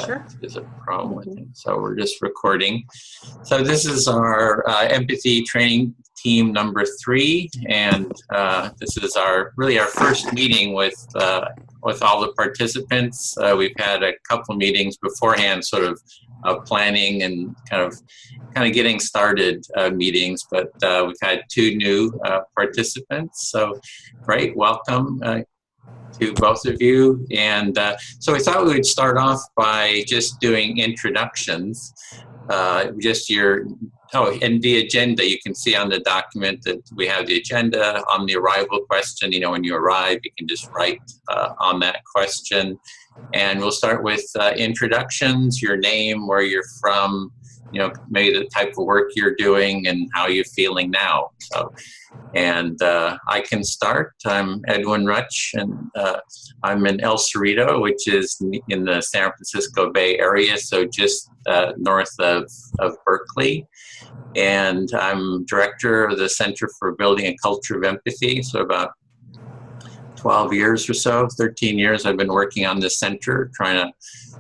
Sure. is a problem with it. So we're just recording. So this is our empathy training team number 3, and this is really our first meeting with all the participants. We've had a couple meetings beforehand, sort of planning and kind of getting started meetings, but we've had 2 new participants. So great, welcome to both of you. And so we thought we would start off by just doing introductions. And the agenda, you can see on the document that we have the agenda on the arrival question. When you arrive, you can just write on that question. And we'll start with introductions, your name, where you're from, maybe the type of work you're doing and how you're feeling now. So, and I can start. I'm Edwin Rutch, and I'm in El Cerrito, which is in the San Francisco Bay Area, so just north of Berkeley. And I'm director of the Center for Building a Culture of Empathy. So about 12 years or so, 13 years, I've been working on this center, trying to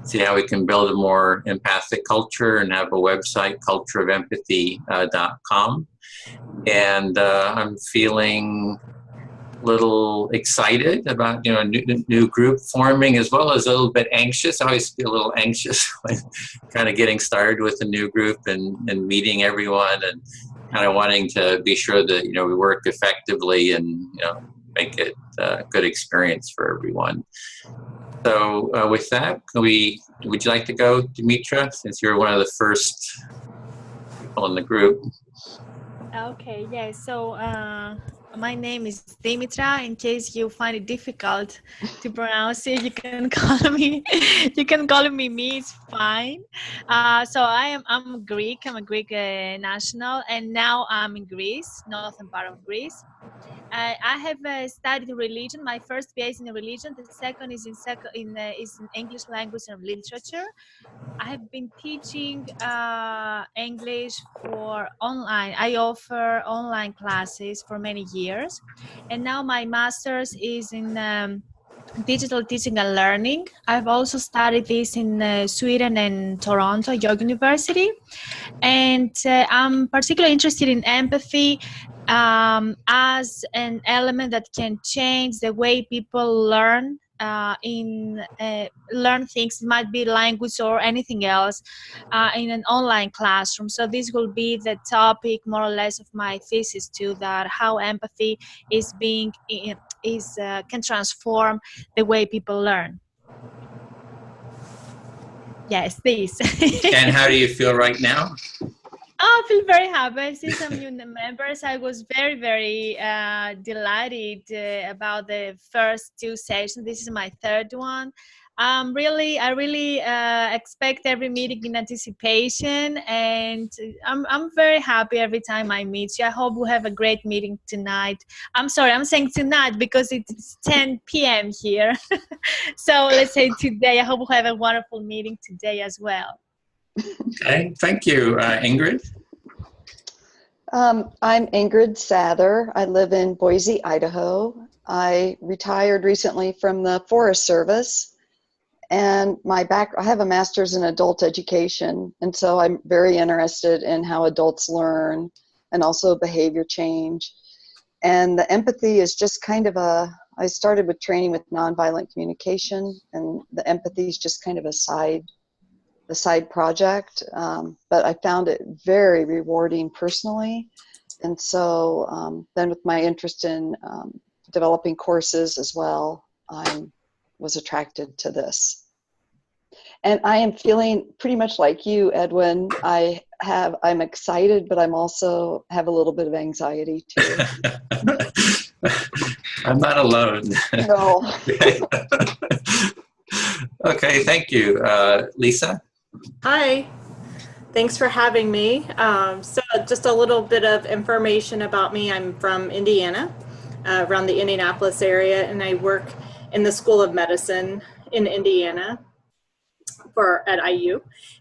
see how we can build a more empathic culture, and have a website, cultureofempathy.com. And I'm feeling a little excited about a new group forming, as well as a little bit anxious. I always feel a little anxious when kind of getting started with a new group and meeting everyone, and kind of wanting to be sure that we work effectively and make it a good experience for everyone. So with that, would you like to go, Dimitra, since you're one of the first people in the group? Okay, yeah, so my name is Dimitra. In case you find it difficult to pronounce it, you can call me me, it's fine. So I'm Greek. I'm a Greek national, and now I'm in Greece, northern part of Greece. I have studied religion. My first BA is in religion. The second is in English language and literature. I have been teaching English for online. I offer online classes for many years, and now my master's is in digital teaching and learning. I've also studied this in Sweden and Toronto, York University, and I'm particularly interested in empathy as an element that can change the way people learn learn things. It might be language or anything else in an online classroom. So this will be the topic more or less of my thesis too, that how empathy can transform the way people learn. Yes, this. And how do you feel right now? I feel very happy. I see some new members. I was very, very delighted about the first 2 sessions. This is my 3rd one. I really expect every meeting in anticipation, and I'm very happy every time I meet you. I hope we have a great meeting tonight. I'm sorry, I'm saying tonight because it's 10 p.m. here. So let's say today. I hope we have a wonderful meeting today as well. Okay, thank you. Ingrid? I'm Ingrid Sather. I live in Boise, Idaho. I retired recently from the Forest Service, and I have a master's in adult education, and so I'm very interested in how adults learn and also behavior change. And the empathy is just kind of I started with training with nonviolent communication, and the empathy is just kind of a side project, but I found it very rewarding personally. And so then with my interest in developing courses as well, I was attracted to this. And I am feeling pretty much like you, Edwin. I'm excited, but I'm also have a little bit of anxiety too. I'm not alone. No. Okay, thank you. Lisa? Hi, thanks for having me. So just a little bit of information about me. I'm from Indiana, around the Indianapolis area, and I work in the School of Medicine in Indiana at IU.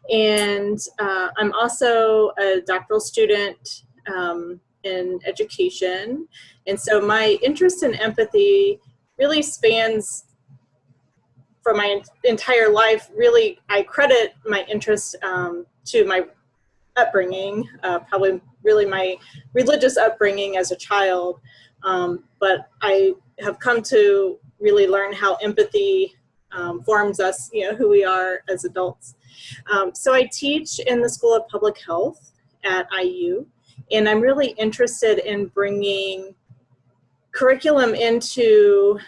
And I'm also a doctoral student in education. And so my interest in empathy really spans for my entire life, really, I credit my interest to my upbringing, probably really my religious upbringing as a child. But I have come to really learn how empathy forms us, who we are as adults. So I teach in the School of Public Health at IU, and I'm really interested in bringing curriculum into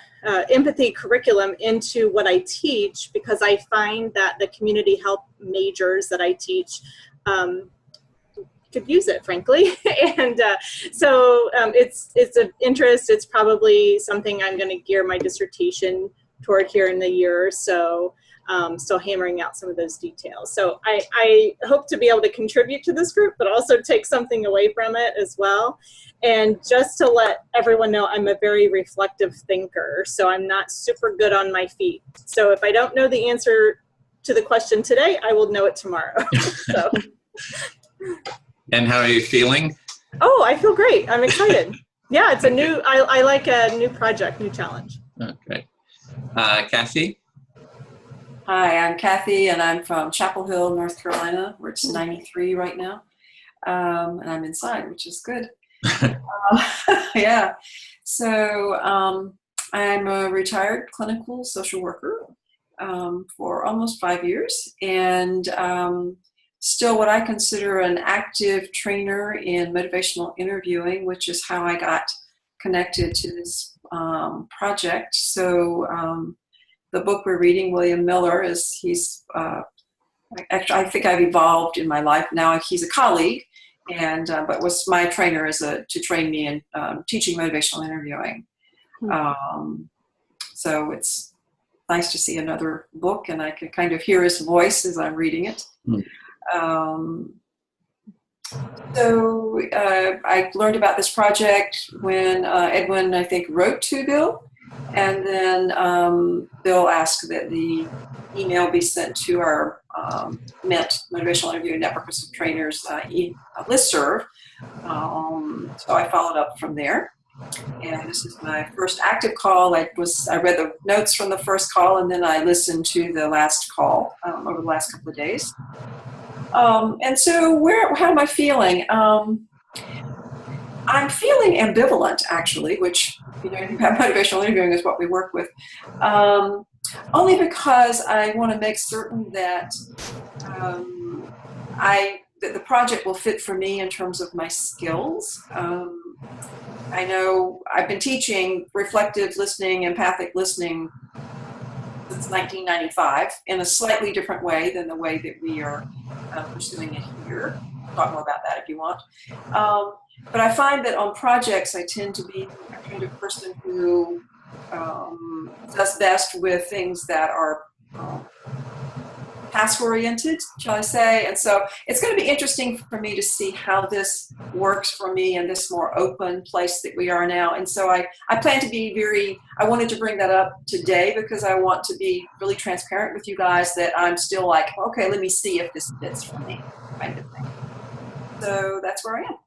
empathy curriculum into what I teach, because I find that the community health majors that I teach could use it, frankly. And so it's of interest. It's probably something I'm going to gear my dissertation toward here in the year or so. Still hammering out some of those details. So I hope to be able to contribute to this group, but also take something away from it as well. And just to let everyone know, I'm a very reflective thinker, so I'm not super good on my feet. So if I don't know the answer to the question today, I will know it tomorrow. So. And how are you feeling? Oh, I feel great. I'm excited. Yeah, it's a new, I like a new project, new challenge. Okay. Kathy? Hi, I'm Kathy, and I'm from Chapel Hill, North Carolina, where it's 93 right now. And I'm inside, which is good. Yeah. So I'm a retired clinical social worker for almost 5 years, and still what I consider an active trainer in motivational interviewing, which is how I got connected to this project. So the book we're reading, William Miller, actually, I think I've evolved in my life. Now he's a colleague, and but was my trainer to train me in teaching motivational interviewing. So it's nice to see another book, and I can kind of hear his voice as I'm reading it. So I learned about this project when Edwin, I think, wrote to Bill, and then Bill asked that the email be sent to our MET, Motivational Interviewing Network of Trainers listserv. So I followed up from there. And this is my first active call. I read the notes from the first call, and then I listened to the last call over the last couple of days. And so how am I feeling? I'm feeling ambivalent, actually, which, motivational interviewing is what we work with. Only because I want to make certain that that the project will fit for me in terms of my skills. I know I've been teaching reflective listening, empathic listening since 1995 in a slightly different way than the way that we are pursuing it here. I'll talk more about that if you want. But I find that on projects, I tend to be a kind of person who does best with things that are task-oriented, shall I say. And so it's going to be interesting for me to see how this works for me in this more open place that we are now. And so I plan to be I wanted to bring that up today because I want to be really transparent with you guys that I'm still like, okay, let me see if this fits for me, kind of thing. So that's where I am.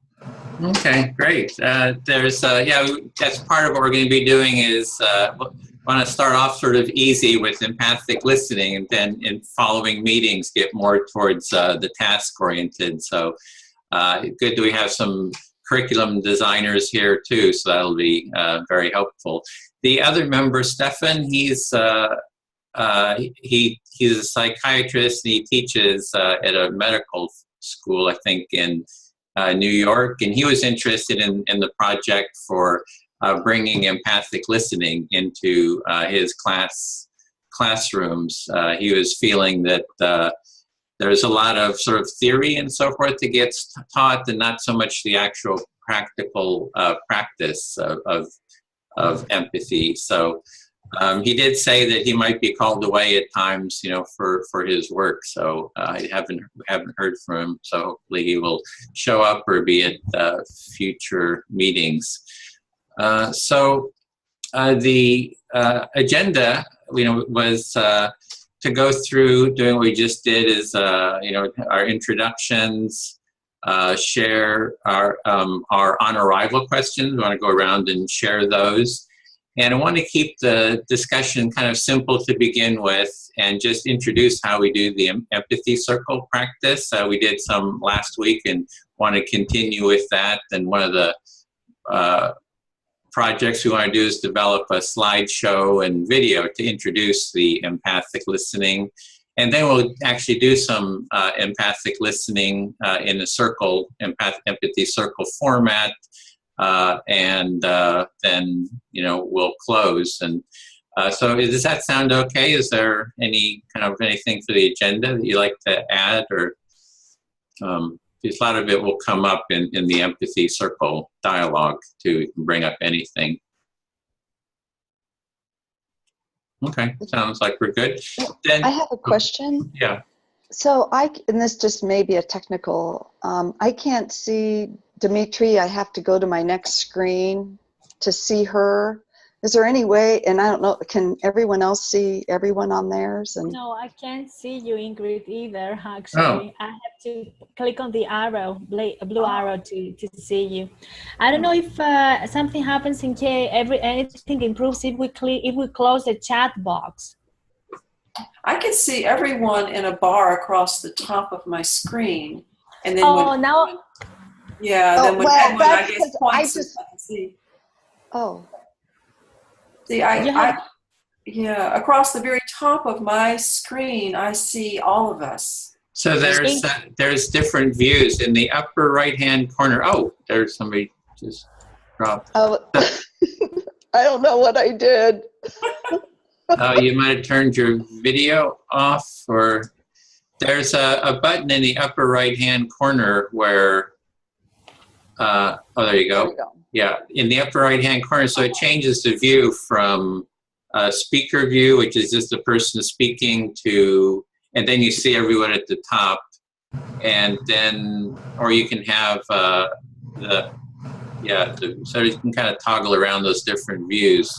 Okay, great. That's part of what we're going to be doing is want to start off sort of easy with empathic listening, and then in following meetings get more towards the task-oriented. So good that we have some curriculum designers here too, so that'll be very helpful. The other member, Stefan, he's a psychiatrist, and he teaches at a medical school, I think, in New York, and he was interested in the project for bringing empathic listening into his classrooms. He was feeling that there's a lot of sort of theory and so forth that gets taught, and not so much the actual practical practice of empathy. So he did say that he might be called away at times, for his work. So I haven't heard from him. So hopefully he will show up or be at future meetings. So the agenda, was to go through doing what we just did is, our introductions, share our on-arrival questions. We want to go around and share those. And I want to keep the discussion kind of simple to begin with and just introduce how we do the empathy circle practice. We did some last week and want to continue with that. And one of the projects we want to do is develop a slideshow and video to introduce the empathic listening. And then we'll actually do some empathic listening in a circle, empathy circle format. And then, we'll close. And so does that sound okay? Is there anything for the agenda that you'd like to add? Or a lot of it will come up in the empathy circle dialogue too. You can bring up anything. Okay, sounds like we're good. Then, I have a question. Yeah. So and this just may be a technical, I can't see Dimitri. I have to go to my next screen to see her. Is there any way, and I don't know, can everyone else see everyone on theirs? And No, I can't see you, Ingrid, either, actually. I have to click on the arrow, blue arrow to see you. I don't know if something happens in case anything improves if we close the chat box. I can see everyone in a bar across the top of my screen. And then now... Yeah, then when Edwin, I guess, points, I can see. Oh. See, across the very top of my screen, I see all of us. So there's different views in the upper right-hand corner. Oh, there's somebody just dropped. Oh, I don't know what I did. You might have turned your video off, or there's a button in the upper right-hand corner where, there you go. Yeah, in the upper right-hand corner. So it changes the view from speaker view, which is just the person speaking, to, and then you see everyone at the top. And then, or you can have so you can kind of toggle around those different views.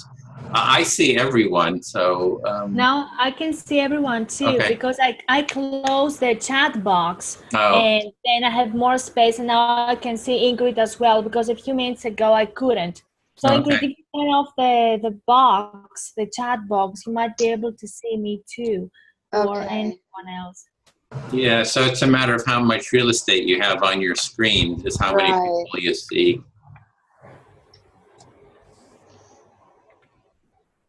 I see everyone, so... Now I can see everyone too, because I closed the chat box, and then I have more space, and now I can see Ingrid as well, because a few minutes ago I couldn't. So Ingrid, if you turn off the box, the chat box, you might be able to see me too, or anyone else. Yeah, so it's a matter of how much real estate you have on your screen, is how many people you see.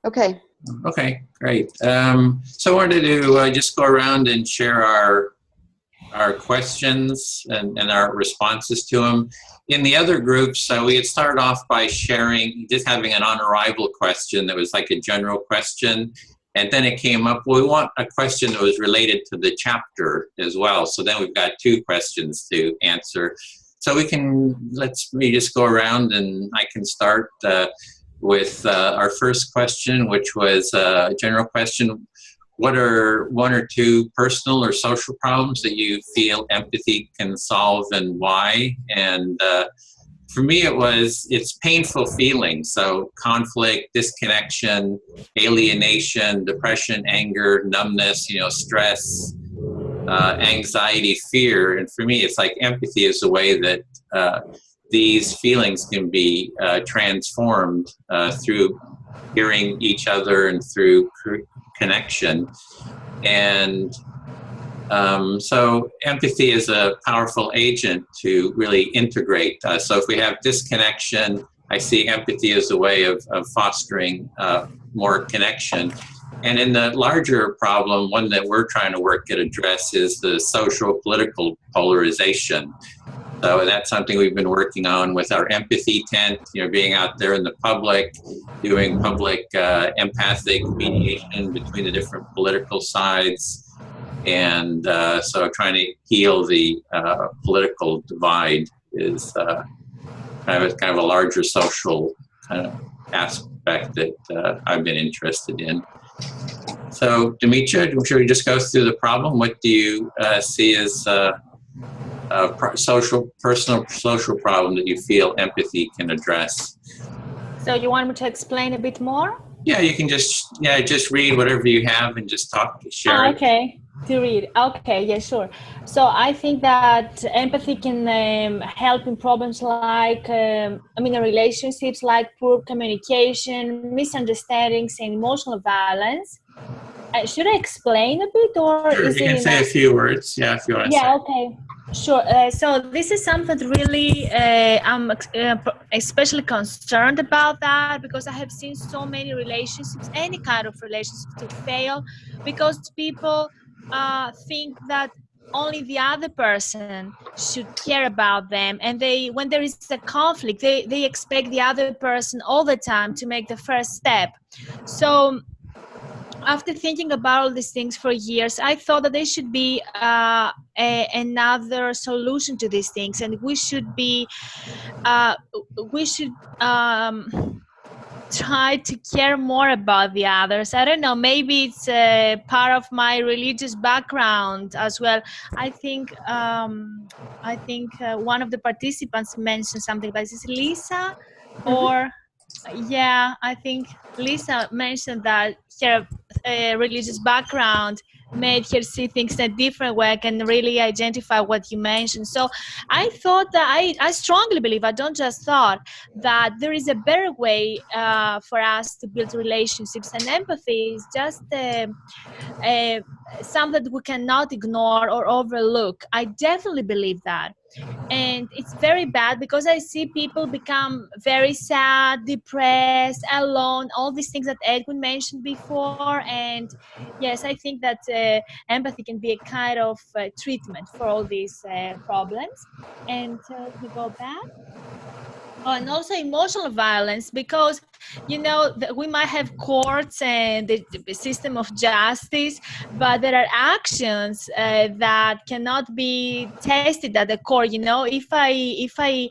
Okay. Okay, great. So I wanted to just go around and share our questions and our responses to them. In the other groups, we had started off by sharing, just having an on-arrival question that was like a general question. And then it came up, well, we want a question that was related to the chapter as well. So then we've got 2 questions to answer. So we just go around, and I can start with our first question, which was a general question. What are 1 or 2 personal or social problems that you feel empathy can solve, and why? And for me, it's painful feelings. So conflict, disconnection, alienation, depression, anger, numbness, stress, anxiety, fear. And for me, it's like empathy is a way that these feelings can be transformed through hearing each other and through connection. And so empathy is a powerful agent to really integrate. So if we have disconnection, I see empathy as a way of fostering more connection. And in the larger problem, one that we're trying to address is the social political polarization. So that's something we've been working on with our empathy tent, being out there in the public, doing public empathic mediation between the different political sides. And so trying to heal the political divide is kind of a larger social kind of aspect that I've been interested in. So Demetria, should we just go through the problem? What do you see as personal social problem that you feel empathy can address? So you want me to explain a bit more? Yeah, you can just read whatever you have and just share it. Okay. To read. Okay, yeah, sure. So I think that empathy can help in problems like, in relationships like poor communication, misunderstandings, and emotional violence. Should I explain a bit, or Sure, is you it can say a enough? few words. Yeah, if you want to say. Yeah, okay. Sure. So this is something that really I'm especially concerned about that, because I have seen so many relationships, any kind of relationships, to fail because people think that only the other person should care about them, and when there is a conflict, they expect the other person all the time to make the first step. So after thinking about all these things for years, I thought that there should be another solution to these things, and we should try to care more about the others. I don't know, maybe it's part of my religious background as well. I think one of the participants mentioned something about this. Is Lisa, or yeah, I think Lisa mentioned that her religious background made her see things in a different way. I can really identify what you mentioned. So I thought that I strongly believe, I don't just thought, that there is a better way for us to build relationships, and empathy is just something that we cannot ignore or overlook. I definitely believe that. And it's very bad because I see people become very sad, depressed, alone, all these things that Edwin mentioned before. And yes, I think that empathy can be a kind of treatment for all these problems. And let me go back. Oh, and also emotional violence, because we might have courts and the system of justice, but there are actions that cannot be tested at the court. If I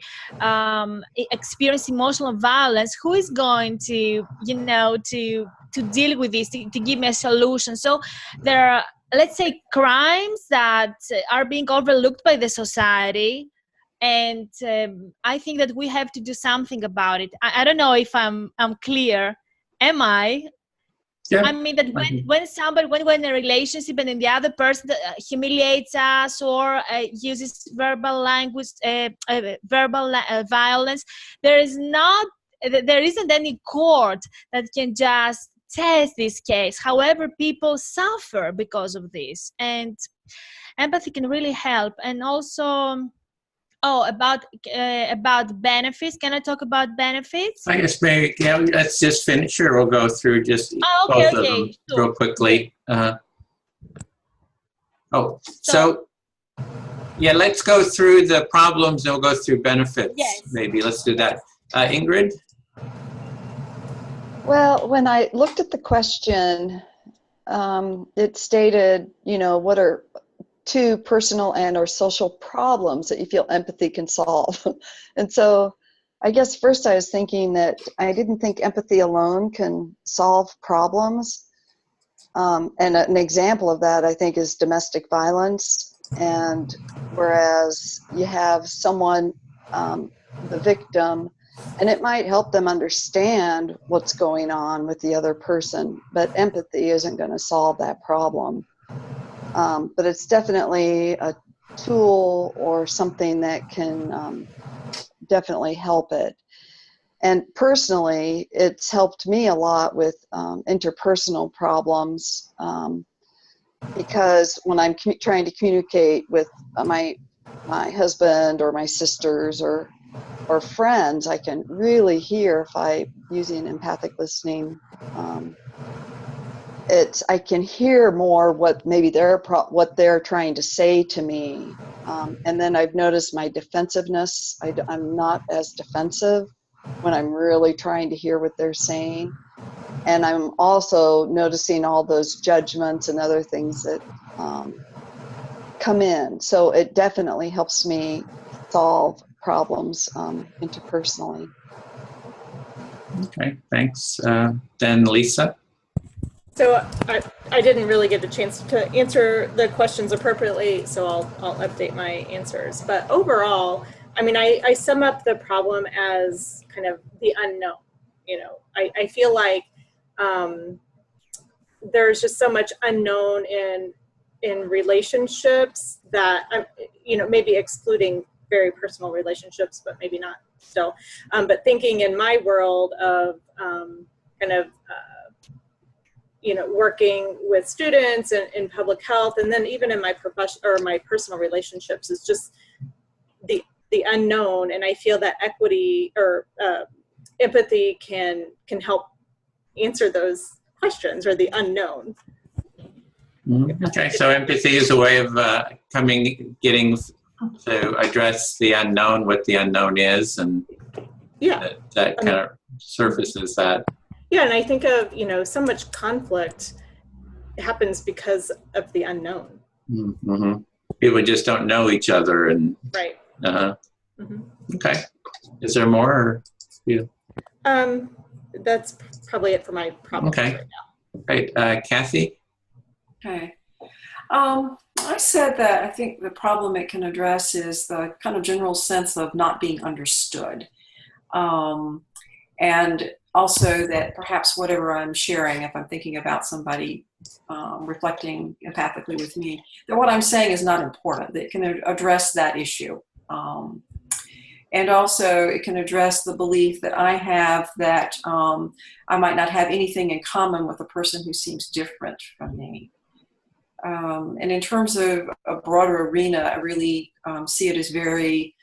experience emotional violence, who is going to to deal with this, to give me a solution? So there are, let's say, crimes that are being overlooked by the society, and I think that we have to do something about it. I don't know if I'm clear. Am I? Yeah. I mean that when a relationship and then the other person humiliates us or uses verbal language, violence, there isn't any court that can just test this case. However, people suffer because of this, and empathy can really help. And also, about benefits. Can I talk about benefits? I guess maybe, yeah, let's just finish here. We'll go through just both of them Sure. real quickly. So yeah, let's go through the problems and we'll go through benefits. Yes. Maybe let's do that. Ingrid? Well, when I looked at the question, it stated, what are two personal and or social problems that you feel empathy can solve? And so I guess first I was thinking that I didn't think empathy alone can solve problems. And an example of that, I think, is domestic violence. And whereas you have someone, the victim, and it might help them understand what's going on with the other person, but empathy isn't going to solve that problem. But it's definitely a tool or something that can definitely help it. And personally, it's helped me a lot with interpersonal problems, because when I'm trying to communicate with my husband or my sisters or friends, I can really hear if I'm using empathic listening. I can hear more what maybe what they're trying to say to me, and then I've noticed my defensiveness. I'm not as defensive when I'm really trying to hear what they're saying, and I'm also noticing all those judgments and other things that come in. So it definitely helps me solve problems interpersonally. Okay, thanks. Then Lisa? So I didn't really get a chance to answer the questions appropriately, so I'll update my answers. But overall, I mean, I sum up the problem as kind of the unknown. I feel like there's just so much unknown in in relationships that, maybe excluding very personal relationships, but maybe not still. But thinking in my world of working with students in public health, and then even in my profession or my personal relationships, is just the unknown. And I feel that equity or empathy can help answer those questions, or the unknown. Okay, so empathy is a way of getting to address the unknown, what the unknown is, and that kind of surfaces that. Yeah, and I think of, so much conflict happens because of the unknown. Mm-hmm. People just don't know each other, and right. Okay. Is there more? Or you? That's probably it for my problems right now. Right, Kathy. Okay. I said that I think the problem it can address is the kind of general sense of not being understood. And also that perhaps whatever I'm sharing, if I'm thinking about somebody reflecting empathically with me, that what I'm saying is not important, that it can address that issue. And also it can address the belief that I have that I might not have anything in common with a person who seems different from me. And in terms of a broader arena, I really see it as very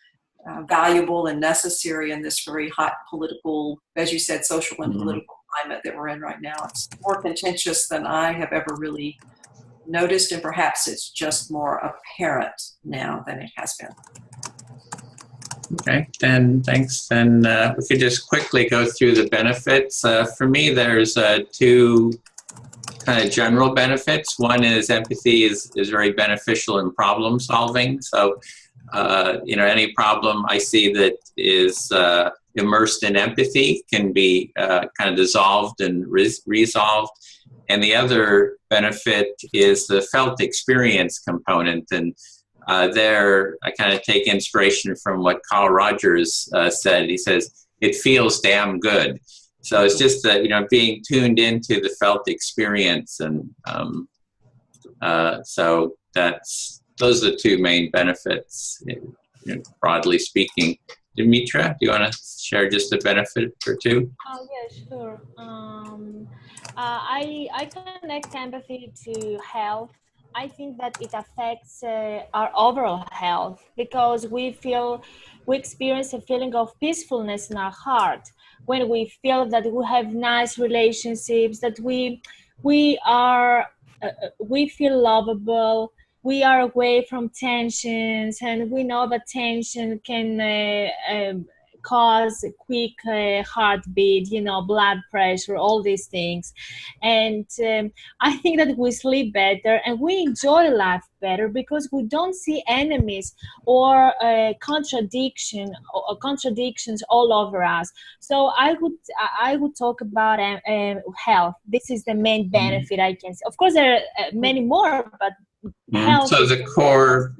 valuable and necessary in this very hot political, as you said, social and political climate that we're in right now. It's more contentious than I have ever really noticed, and perhaps it's just more apparent now than it has been. Okay, then thanks. Then we could just quickly go through the benefits. For me, there's two kind of general benefits. One is empathy is very beneficial in problem solving. So, any problem I see that is immersed in empathy can be kind of dissolved and resolved. And the other benefit is the felt experience component. And there, I kind of take inspiration from what Carl Rogers said. He says, it feels damn good. So it's just that, being tuned into the felt experience. And so those are the two main benefits, broadly speaking. Dimitra, do you want to share just a benefit or two? Oh, yeah, sure. I connect empathy to health. I think that it affects our overall health because we experience a feeling of peacefulness in our heart when we feel that we have nice relationships, that we feel lovable, we are away from tensions, and we know that tension can cause a quick heartbeat, blood pressure, all these things. And I think that we sleep better and we enjoy life better because we don't see enemies or contradictions all over us. So I would talk about health. This is the main benefit I can see. Of course, there are many more, but health. So the core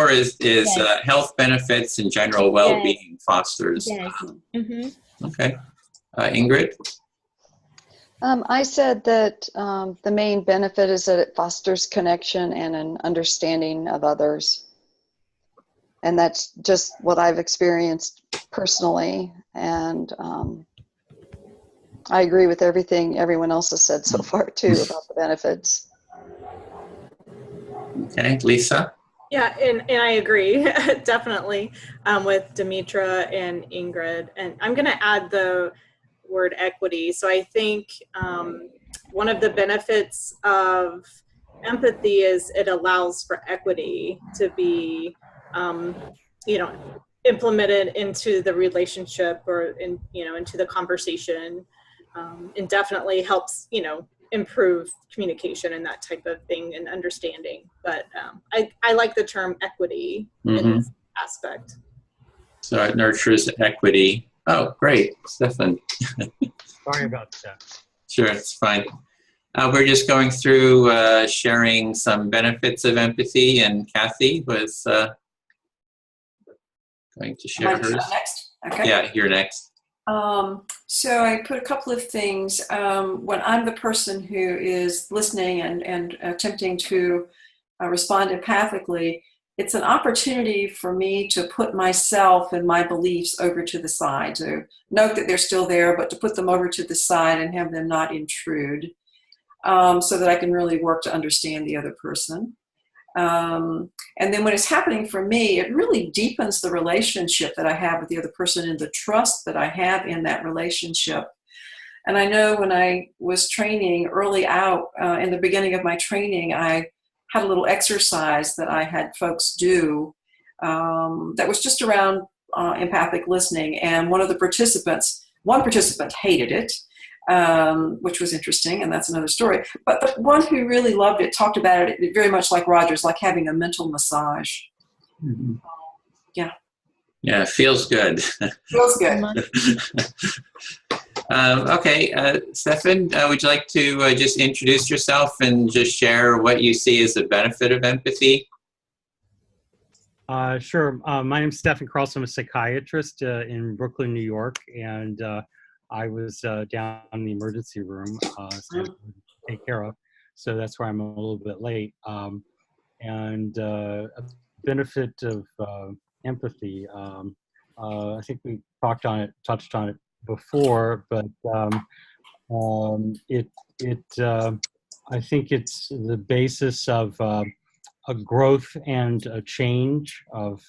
is yes. Health benefits and general well-being yes. fosters. Yes. Okay, Ingrid. I said that the main benefit is that it fosters connection and an understanding of others, and that's just what I've experienced personally. And I agree with everything everyone else has said so far too about the benefits. Okay, Lisa? Yeah, and I agree, definitely, with Dimitra and Ingrid. And I'm going to add the word equity. So I think one of the benefits of empathy is it allows for equity to be, implemented into the relationship or into the conversation, and definitely helps, improve communication and that type of thing and understanding. But I like the term equity in this aspect. So it nurtures equity. Oh, great, Stefan. Sorry about that. Sure, it's fine. We're just going through sharing some benefits of empathy, and Kathy was going to share hers. Next? Okay. Yeah, you're next. So I put a couple of things. When I'm the person who is listening and attempting to respond empathically, it's an opportunity for me to put myself and my beliefs over to the side, to note that they're still there, but to put them over to the side and have them not intrude, so that I can really work to understand the other person. And then when it's happening for me, it really deepens the relationship that I have with the other person and the trust that I have in that relationship. And I know when I was training early out, in the beginning of my training, I had a little exercise that I had folks do that was just around empathic listening. And one participant hated it, which was interesting, and that's another story. But the one who really loved it talked about it very much like Roger's, like having a mental massage. Mm-hmm. Yeah. Yeah, it feels good. Feels good. Okay, Stefan, would you like to just introduce yourself and just share what you see as the benefit of empathy? Sure. My name is Stefan Carlson. I'm a psychiatrist in Brooklyn, New York, and I was down in the emergency room to take care of, so that's why I'm a little bit late. And a benefit of empathy, I think we touched on it before, but I think it's the basis of a growth and a change of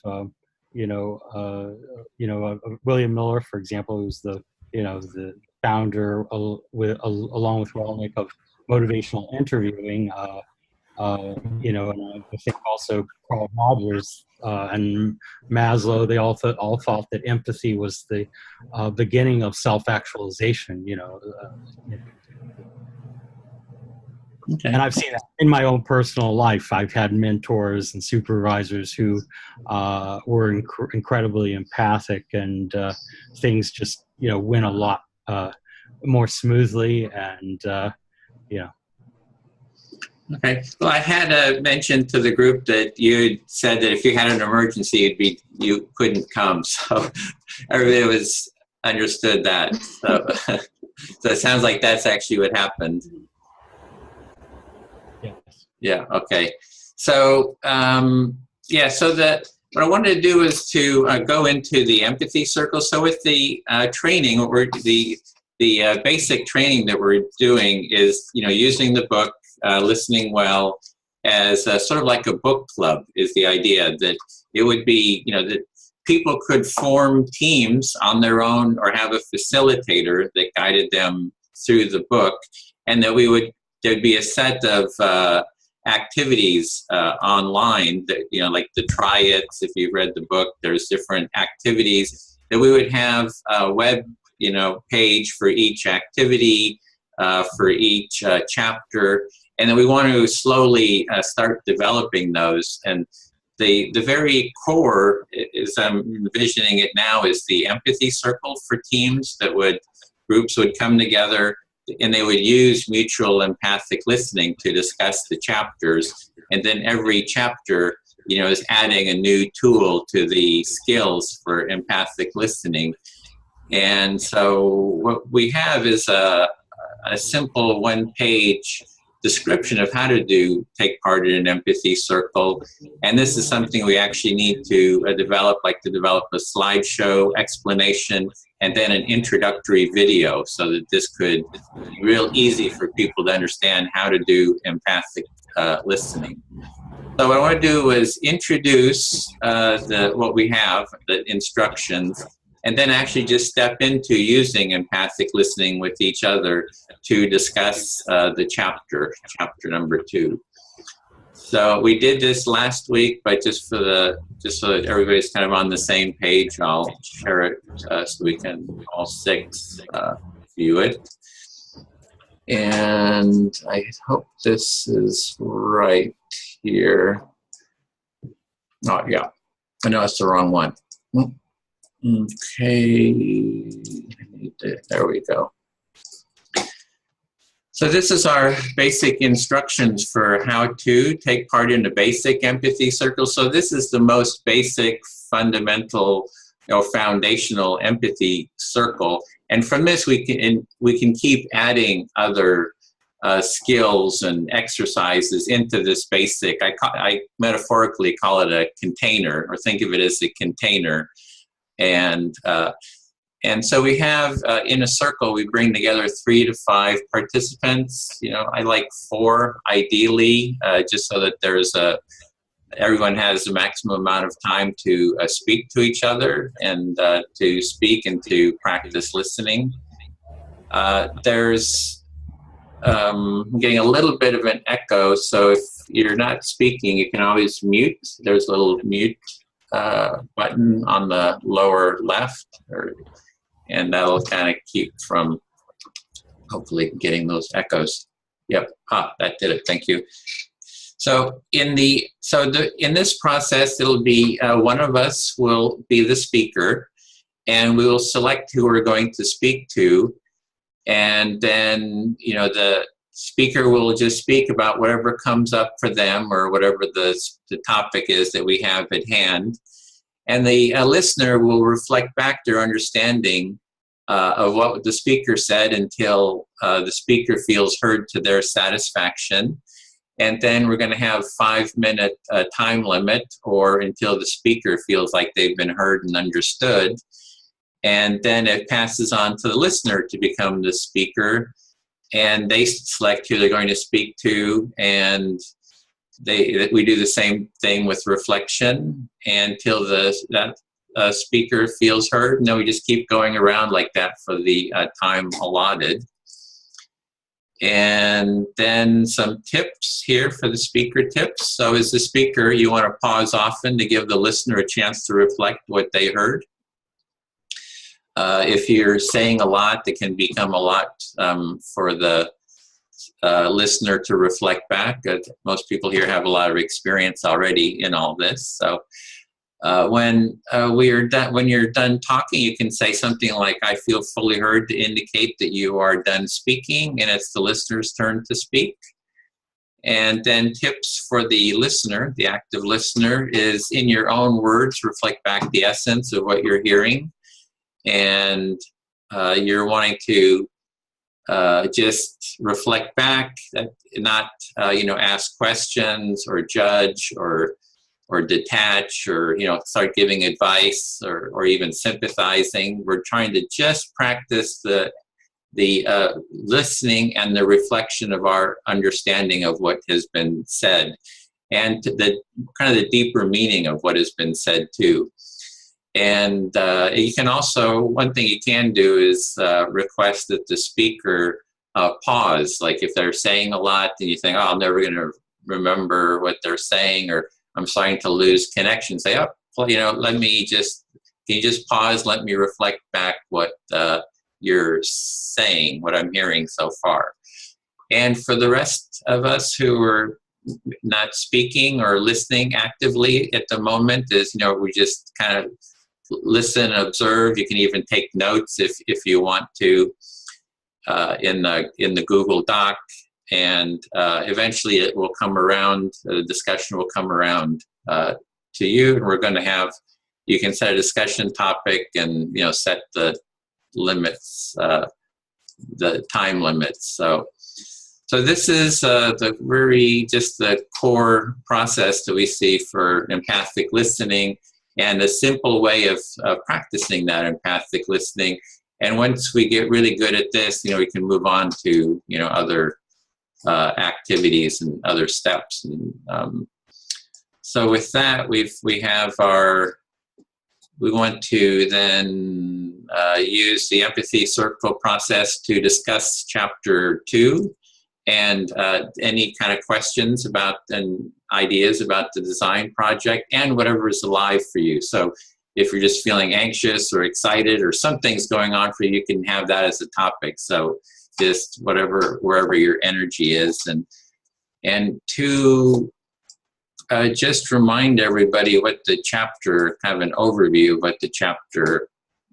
William Miller, for example, who's the founder along with Rolnick of motivational interviewing. And I think also Carl Rogers and Maslow, they all thought that empathy was the beginning of self-actualization. Okay. And I've seen that in my own personal life. I've had mentors and supervisors who were incredibly empathic, and things just went a lot more smoothly, and Okay. Well, I had mentioned to the group that you said that if you had an emergency, you couldn't come. So everybody was understood that. So, so it sounds like that's actually what happened. Yes. Yeah. Okay. So so what I wanted to do is to go into the empathy circle. So with the training, the basic training that we're doing is using the book. Listening Well as sort of like a book club is the idea, that it would be, that people could form teams on their own or have a facilitator that guided them through the book, and that there'd be a set of activities online that, like the Try It's, if you've read the book, there's different activities that we would have a web, page for each activity, for each chapter. And then we want to slowly start developing those. And the very core, as I'm envisioning it now, is the empathy circle for teams groups would come together, and they would use mutual empathic listening to discuss the chapters. And then every chapter, is adding a new tool to the skills for empathic listening. And so what we have is a simple one-page description of how to take part in an empathy circle. And this is something we actually need to develop a slideshow explanation and then an introductory video, so that this could be real easy for people to understand how to do empathic listening. So what I want to do is introduce what we have, the instructions, and then actually just step into using empathic listening with each other to discuss the chapter number 2. So we did this last week, but just so that everybody's kind of on the same page, I'll share it so we can all 6 view it. And I hope this is right here. Oh, yeah. I know it's the wrong one. Okay, there we go. So this is our basic instructions for how to take part in a basic empathy circle. So this is the most basic, fundamental, foundational empathy circle. And from this, we can keep adding other skills and exercises into this basic, I metaphorically call it a container, or think of it as a container. And so we have, in a circle, we bring together 3 to 5 participants. You know, I like 4 ideally, just so that everyone has the maximum amount of time to speak to each other and to speak and to practice listening. I'm getting a little bit of an echo, so if you're not speaking, you can always mute. There's a little mute button on the lower left, and that'll kind of keep from hopefully getting those echoes. Yep, that did it, thank you. So in this process, it'll be one of us will be the speaker, and we will select who we're going to speak to, and then, you know, the speaker will just speak about whatever comes up for them, or whatever the topic is that we have at hand. And the listener will reflect back their understanding of what the speaker said until the speaker feels heard to their satisfaction. And then we're going to have 5-minute time limit, or until the speaker feels like they've been heard and understood. And then it passes on to the listener to become the speaker, and they select who they're going to speak to, and we do the same thing with reflection until that speaker feels heard. And then we just keep going around like that for the time allotted. And then some tips here for the speaker tips. So as the speaker, you want to pause often to give the listener a chance to reflect what they heard. If you're saying a lot, it can become a lot for the listener to reflect back. Most people here have a lot of experience already in all this. So when you're done talking, you can say something like, "I feel fully heard," to indicate that you are done speaking, and it's the listener's turn to speak. And then tips for the listener, the active listener, is in your own words, reflect back the essence of what you're hearing. And you're wanting to just reflect back, not ask questions or judge or detach, or start giving advice or even sympathizing. We're trying to just practice the listening and the reflection of our understanding of what has been said, and the kind of the deeper meaning of what has been said too. And you can also, one thing you can do is request that the speaker pause. Like if they're saying a lot and you think, "Oh, I'm never going to remember what they're saying," or "I'm starting to lose connection," say, "Oh, well, can you just pause? Let me reflect back what you're saying, what I'm hearing so far." And for the rest of us who are not speaking or listening actively at the moment, we just kind of listen, observe. You can even take notes if you want to in the Google Doc, and eventually it will come around. The discussion will come around to you, and we're going to have. You can set a discussion topic and set the limits, the time limits. So this is the core process that we see for empathic listening, and a simple way of practicing that empathic listening. And once we get really good at this, we can move on to other activities and other steps. And so with that, we want to then use the empathy circle process to discuss chapter 2. And any kind of questions about and ideas about the design project, and whatever is alive for you. So if you're just feeling anxious or excited or something's going on for you, you can have that as a topic. So just wherever your energy is. And to just remind everybody what the chapter, kind of an overview of what the chapter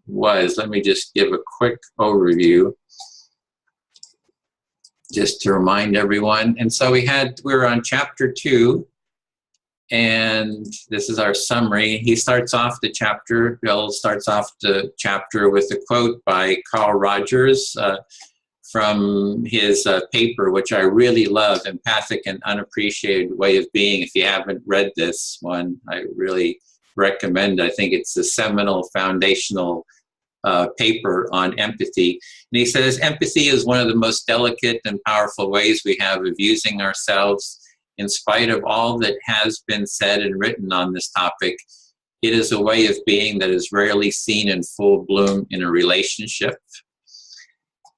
was. Let me just give a quick overview, just to remind everyone. And so we were on chapter 2, and this is our summary. Bill starts off the chapter with a quote by Carl Rogers from his paper, which I really love, Empathic and Unappreciated Way of Being. If you haven't read this one, I really recommend. I think it's a seminal foundational paper on empathy. And he says, empathy is one of the most delicate and powerful ways we have of using ourselves. In spite of all that has been said and written on this topic, it is a way of being that is rarely seen in full bloom in a relationship.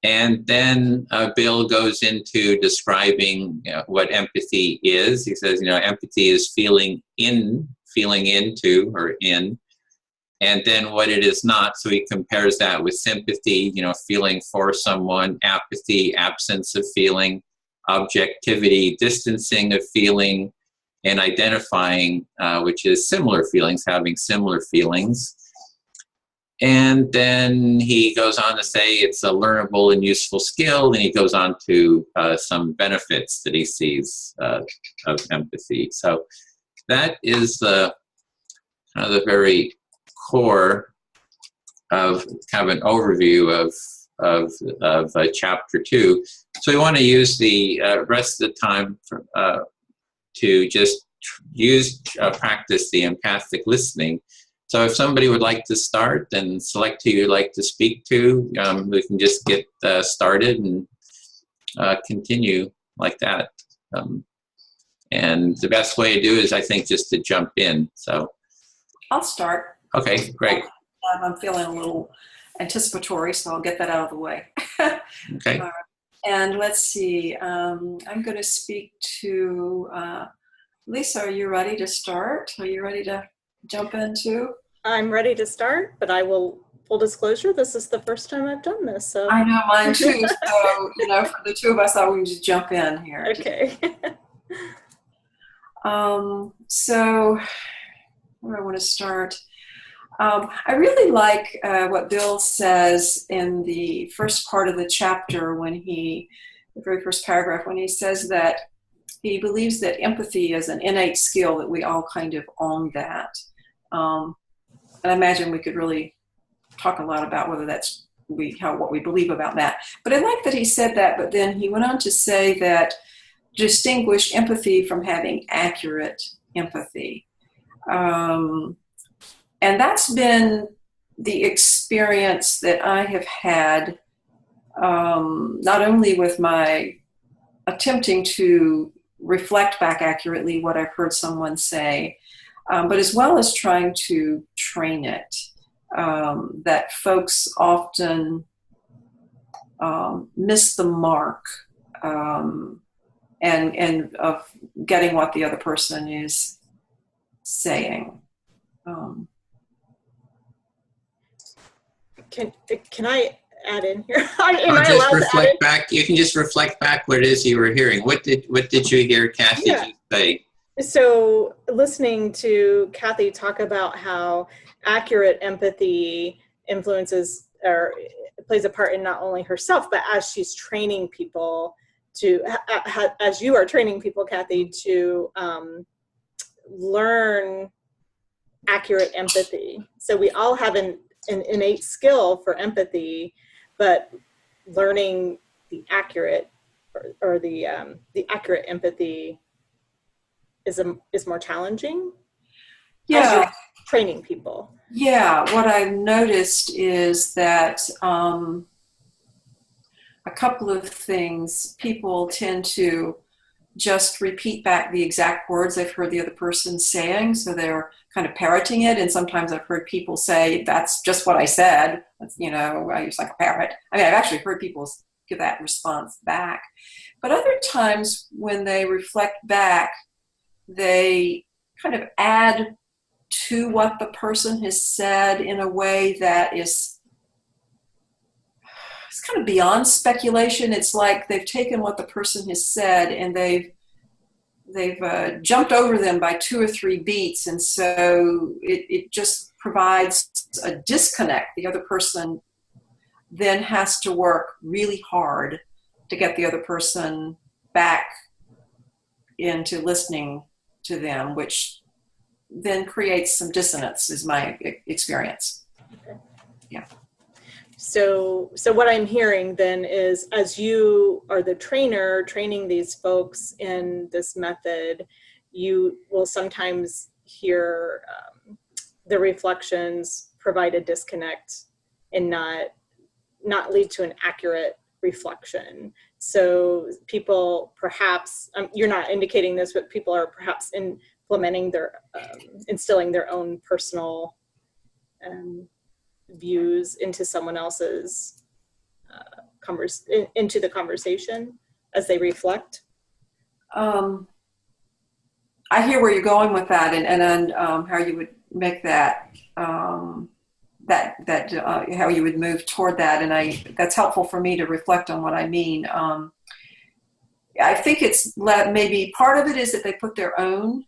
And then Bill goes into describing what empathy is. He says, empathy is feeling into or in, and then what it is not. So he compares that with sympathy, feeling for someone, apathy, absence of feeling, objectivity, distancing of feeling, and identifying, which is similar feelings, having similar feelings. And then he goes on to say it's a learnable and useful skill, and he goes on to some benefits that he sees of empathy. So that is the very core of kind of an overview of chapter 2. So we want to use the rest of the time to just practice the empathic listening. So if somebody would like to start and select who you'd like to speak to, we can just get started and continue like that. And the best way to do is, I think, just to jump in. So I'll start. Okay, great. I'm feeling a little anticipatory, so I'll get that out of the way. Okay. And let's see. I'm going to speak to Lisa. Are you ready to start? Are you ready to jump into? I'm ready to start, but I will, full disclosure, this is the first time I've done this. So I know, mine too. So, for the two of us, I would just jump in here. Okay. So where do I want to start? I really like what Bill says in the first part of the chapter the very first paragraph, when he says that he believes that empathy is an innate skill, that we all kind of own that. And I imagine we could really talk a lot about whether that's what we believe about that. But I like that he said that, but then he went on to say that distinguish empathy from having accurate empathy. And that's been the experience that I have had, not only with my attempting to reflect back accurately what I've heard someone say, but as well as trying to train it. That folks often miss the mark and of getting what the other person is saying. Can I add in here? Just reflect back. You can just reflect back what it is you were hearing. What did you hear Kathy just say? So listening to Kathy talk about how accurate empathy influences or plays a part in not only herself, but as she's training people as you are training people, Kathy, to learn accurate empathy. So we all have an innate skill for empathy, but learning the accurate or the accurate empathy is more challenging. Yeah. As you're training people. Yeah, what I've noticed is that a couple of things, people tend to just repeat back the exact words they've heard the other person saying, so they're kind of parroting it. And sometimes I've heard people say, that's just what I said. I use like a parrot. I mean, I've actually heard people give that response back. But other times when they reflect back, they kind of add to what the person has said in a way that it's kind of beyond speculation. It's like they've taken what the person has said and they've jumped over them by 2 or 3 beats, and so it just provides a disconnect. The other person then has to work really hard to get the other person back into listening to them, which then creates some dissonance, is my experience. Okay. Yeah. So what I'm hearing then is, as you are the trainer training these folks in this method, you will sometimes hear the reflections provide a disconnect and not lead to an accurate reflection. So people perhaps, you're not indicating this, but people are perhaps implementing instilling their own personal views into someone else's into the conversation as they reflect. I hear where you're going with that, and how you would make that how you would move toward that, and that's helpful for me to reflect on what I mean. I think it's maybe part of it is that they put their own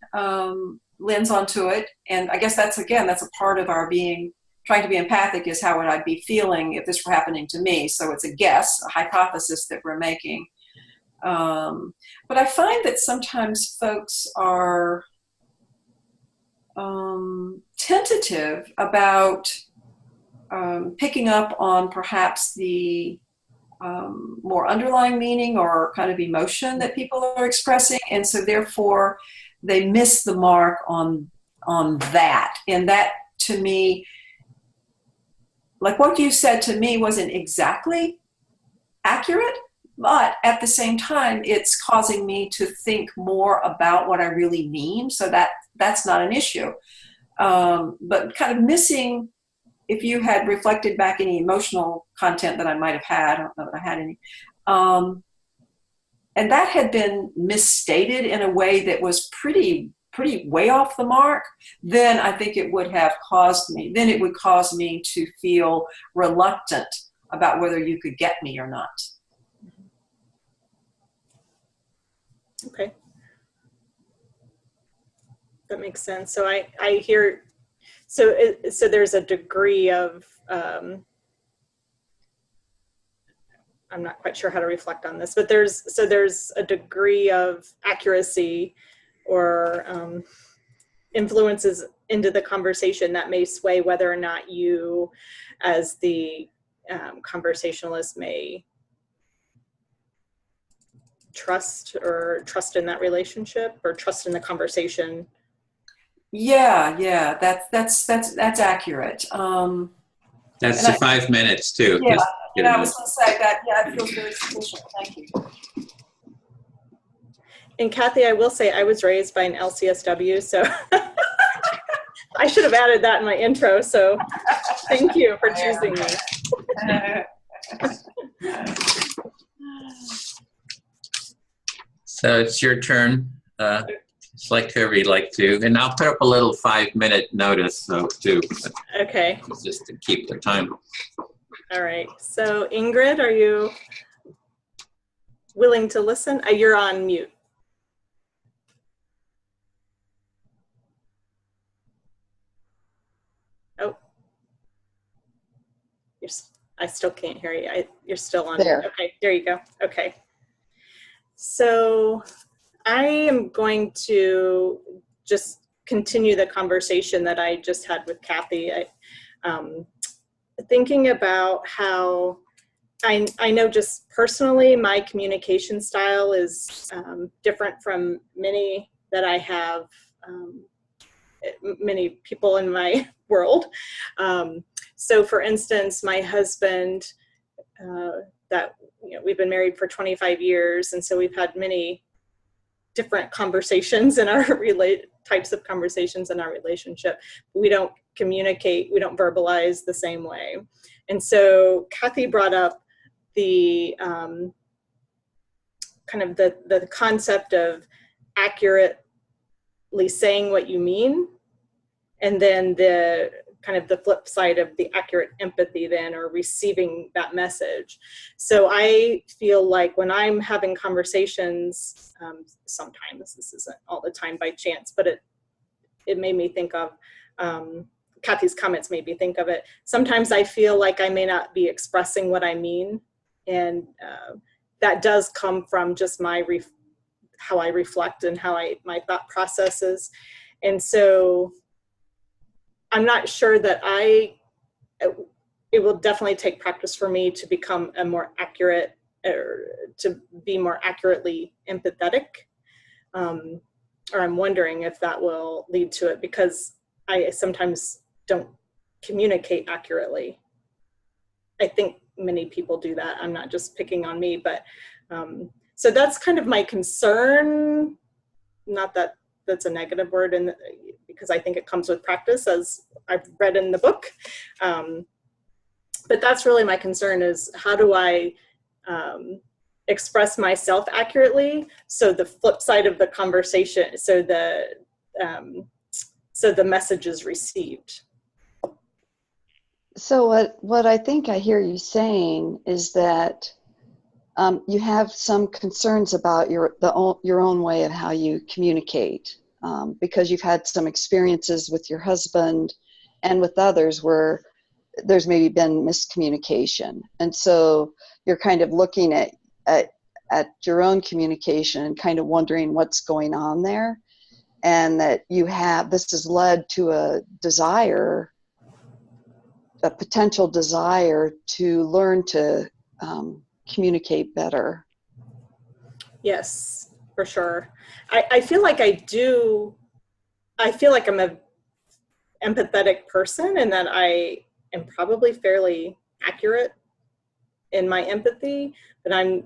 lens onto it, and I guess that's a part of our trying to be empathic, is how would I be feeling if this were happening to me. So it's a guess, a hypothesis that we're making. But I find that sometimes folks are tentative about picking up on perhaps the more underlying meaning or kind of emotion that people are expressing, and so therefore they miss the mark on that. And that, to me, like what you said to me wasn't exactly accurate, but at the same time, it's causing me to think more about what I really mean. So that's not an issue. But kind of missing, if you had reflected back any emotional content that I might have had, I don't know that I had any, and that had been misstated in a way that was pretty way off the mark, then I think it would cause me to feel reluctant about whether you could get me or not. Okay. That makes sense. So I hear, so there's a degree of, I'm not quite sure how to reflect on this, but there's a degree of accuracy or influences into the conversation that may sway whether or not you, as the conversationalist, may trust in that relationship or trust in the conversation. Yeah, that's accurate. That's the 5 minutes too. Yeah, I was going to say that. Yeah, it feels very sufficient. Thank you. And Kathy, I will say I was raised by an LCSW, so I should have added that in my intro. So thank you for choosing me. So it's your turn. Select whoever you'd like to, and I'll put up a little 5-minute notice though too. Okay. Just to keep the time. All right. So Ingrid, are you willing to listen? You're on mute. Oh, I still can't hear you. You're still on. There. Okay, there you go. Okay. So I am going to just continue the conversation that I just had with Kathy. Thinking about how I know just personally my communication style is different from many that I have, many people in my world. So for instance, my husband, we've been married for 25 years, and so we've had many different conversations in our types of conversations in our relationship. We don't communicate, we don't verbalize the same way. And so Kathy brought up the kind of the concept of accurately saying what you mean, and then the kind of the flip side of the accurate empathy then, or receiving that message. So I feel like when I'm having conversations, sometimes, this isn't all the time by chance, but it made me think of, Kathy's comments made me think of it. Sometimes I feel like I may not be expressing what I mean, and that does come from just how I reflect and how my thought processes. And so I'm not sure that it will definitely take practice for me to become a more accurate, or to be more accurately empathetic. Or I'm wondering if that will lead to it, because I sometimes don't communicate accurately. I think many people do that. I'm not just picking on me, but so that's kind of my concern. Not that that's a negative word, because I think it comes with practice, as I've read in the book. But that's really my concern, is how do I express myself accurately, so the flip side of the conversation, so the message is received. So what I think I hear you saying is that you have some concerns about your own way of how you communicate, because you've had some experiences with your husband and with others where there's maybe been miscommunication, and so you're kind of looking at your own communication and kind of wondering what's going on there, and that this has led to a potential desire to learn to communicate better. Yes, for sure. I feel like I feel like I'm a empathetic person, and that I am probably fairly accurate in my empathy, but I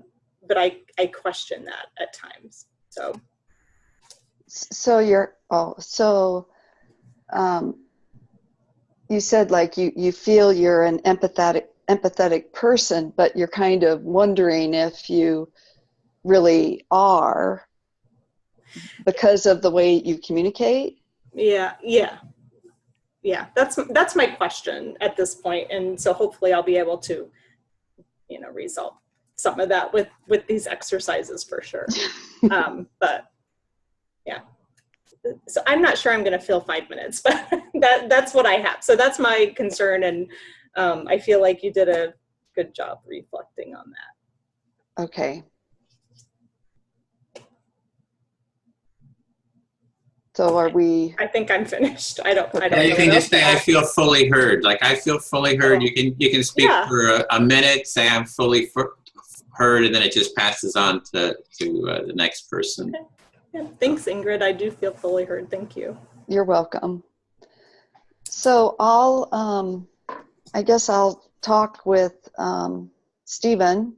question that at times. You said like you feel you're an empathetic person, but you're kind of wondering if you really are, because of the way you communicate. Yeah. That's my question at this point, and so hopefully I'll be able to, resolve some of that with these exercises for sure. But yeah, so I'm not sure I'm going to fill 5 minutes, but that's what I have. So that's my concern, and I feel like you did a good job reflecting on that. Okay. So are we? I think I'm finished. I don't Yeah, you can just say, I feel fully heard. Like, I feel fully heard. Oh. You can speak for a minute, say I'm fully heard, and then it just passes on to the next person. Okay. Yeah, thanks, Ingrid. I do feel fully heard. Thank you. You're welcome. So I guess I'll talk with Stephen.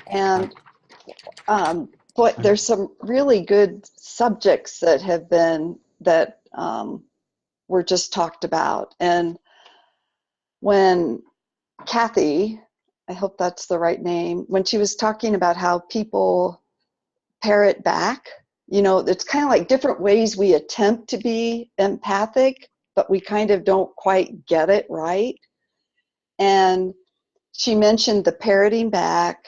And boy, there's some really good subjects that were just talked about. And when Kathy, I hope that's the right name, when she was talking about how people parrot back, it's kind of like different ways we attempt to be empathic, but we kind of don't quite get it right. And she mentioned the parroting back.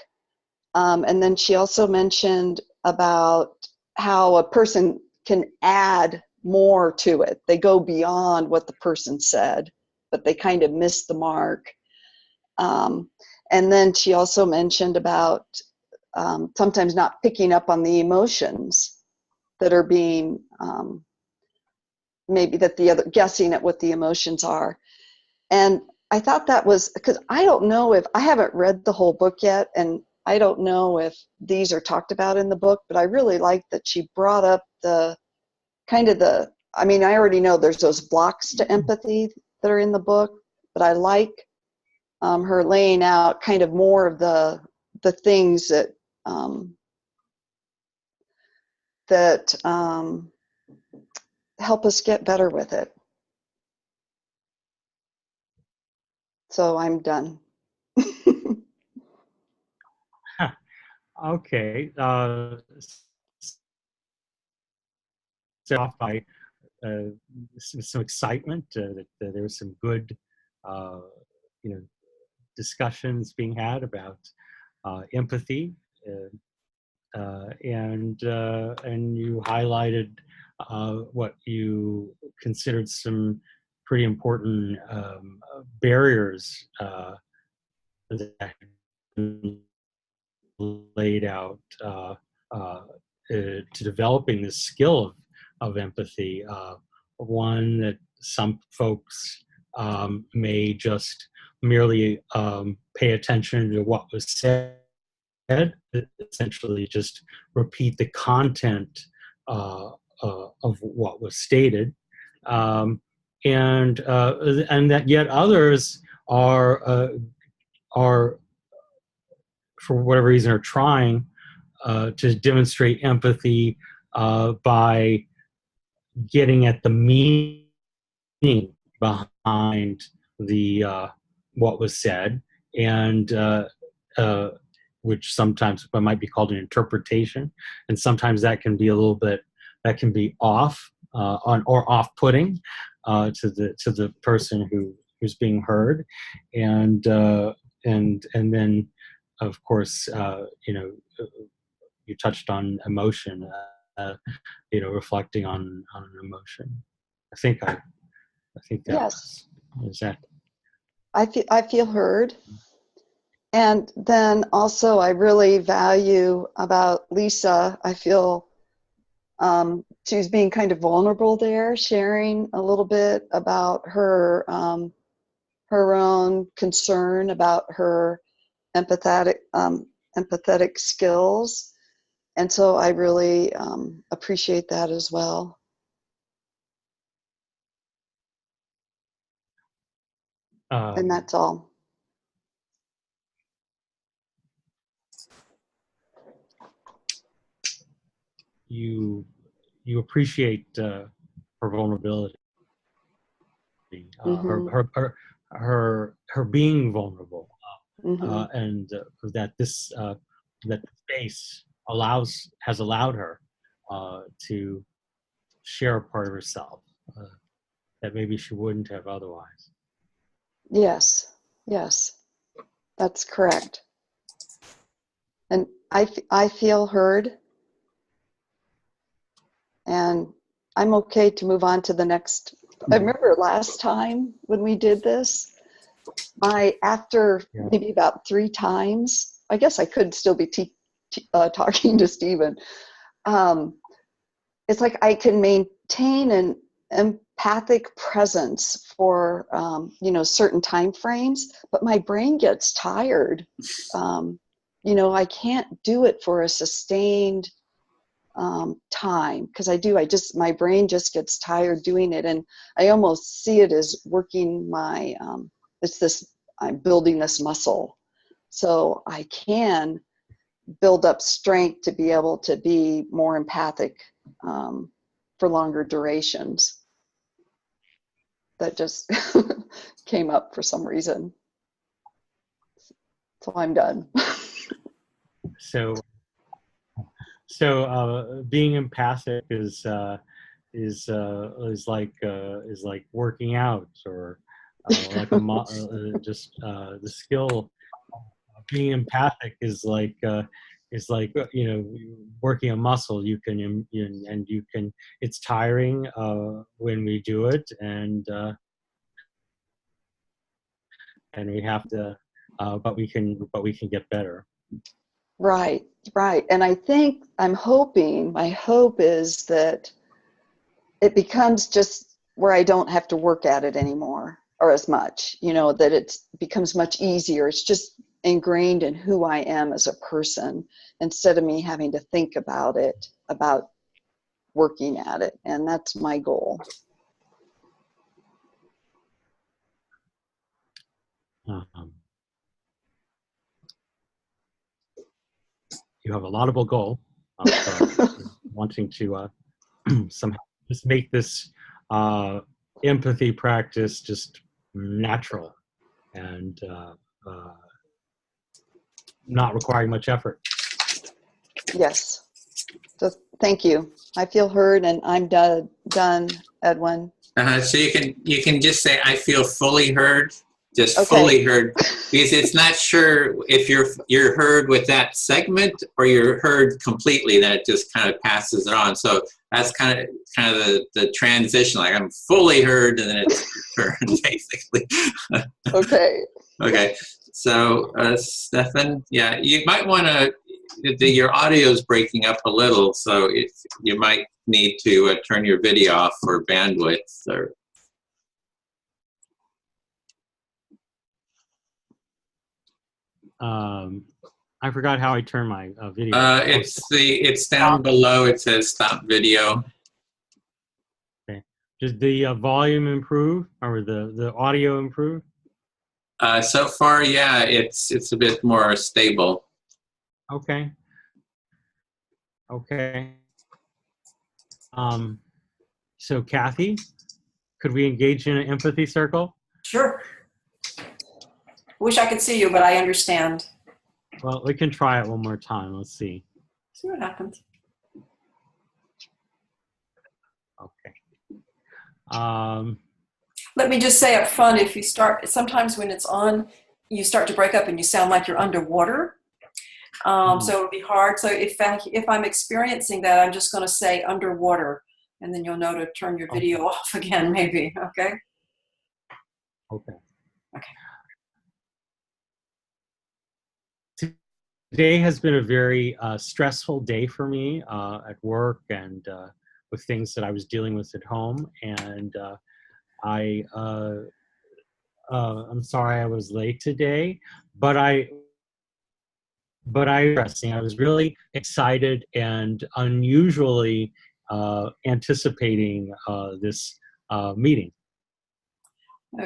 And then she also mentioned about how a person can add more to it. They go beyond what the person said, but they kind of miss the mark. And then she also mentioned about sometimes not picking up on the emotions that are being, maybe that the other, guessing at what the emotions are. And I thought that was, because I don't know if, I haven't read the whole book yet, and I don't know if these are talked about in the book, but I really like that she brought up I already know there's those blocks to empathy that are in the book, but I like her laying out kind of more of the things that help us get better with it. So I'm done. Okay. So off by some excitement that there was some good, discussions being had about empathy, and you highlighted what you considered some pretty important barriers that have been laid out to developing this skill of empathy. one that some folks may just merely pay attention to what was said, essentially just repeat the content of what was stated, and that yet others are for whatever reason are trying to demonstrate empathy by getting at the meaning behind the what was said, and which sometimes might be called an interpretation, and sometimes that can be a little bit, that can be off or off-putting to the person who's being heard, and then of course you touched on emotion, reflecting on an emotion. I think that Yes. is that. I feel heard. And then also I really value about Lisa, I feel she was being kind of vulnerable there, sharing a little bit about her own concern about her empathetic skills. And so I really appreciate that as well. And that's all. You appreciate her vulnerability, her being vulnerable, and that this that the space has allowed her to share a part of herself that maybe she wouldn't have otherwise. Yes, that's correct. And I feel heard, and I'm okay to move on to the next. I remember last time when we did this, after maybe about 3 times, I guess I could still be talking to Stephen. It's like I can maintain an empathic presence for certain time frames, but my brain gets tired. I can't do it for a sustained time, because my brain just gets tired doing it, and I almost see it as working my I'm building this muscle, so I can build up strength to be able to be more empathic for longer durations. That just came up for some reason. So I'm done. So being empathic is like working out, or like the skill of being empathic is like working a muscle. You can it's tiring when we do it, and we have to but we can get better. Right. And I think my hope is that it becomes just where I don't have to work at it anymore, or as much, that it becomes much easier. It's just ingrained in who I am as a person, instead of me having to think about working at it. And that's my goal. You have a laudable goal of wanting to somehow just make this empathy practice just natural and not requiring much effort. Yes. So thank you. I feel heard, and I'm done, Edwin. So you can just say, I feel fully heard. Just Okay. Fully heard, because it's not sure if you're heard with that segment or you're heard completely. Then it just kind of passes it on. So that's kind of the transition. Like, I'm fully heard, and then it's turned basically. Okay. Okay. So Stefan, yeah, you might want to your audio is breaking up a little, so you might need to turn your video off for bandwidth. Or I forgot how I turn my video. it's down below. It says stop video. Okay. Did the volume improve or the audio improve? So far, yeah, it's a bit more stable. Okay. Okay. So Kathy, could we engage in an empathy circle? Sure. Wish I could see you, but I understand. Well, we can try it one more time. Let's see. See what happens. Okay. Let me just say up front, if you start, sometimes when it's on, you start to break up and you sound like you're underwater. So it'll be hard. So if I'm experiencing that, I'm just going to say underwater, and then you'll know to turn your video off again, maybe. Okay. Okay. Okay. Today has been a very stressful day for me at work and with things that I was dealing with at home. And I'm sorry I was late today, but I was really excited and unusually anticipating this meeting.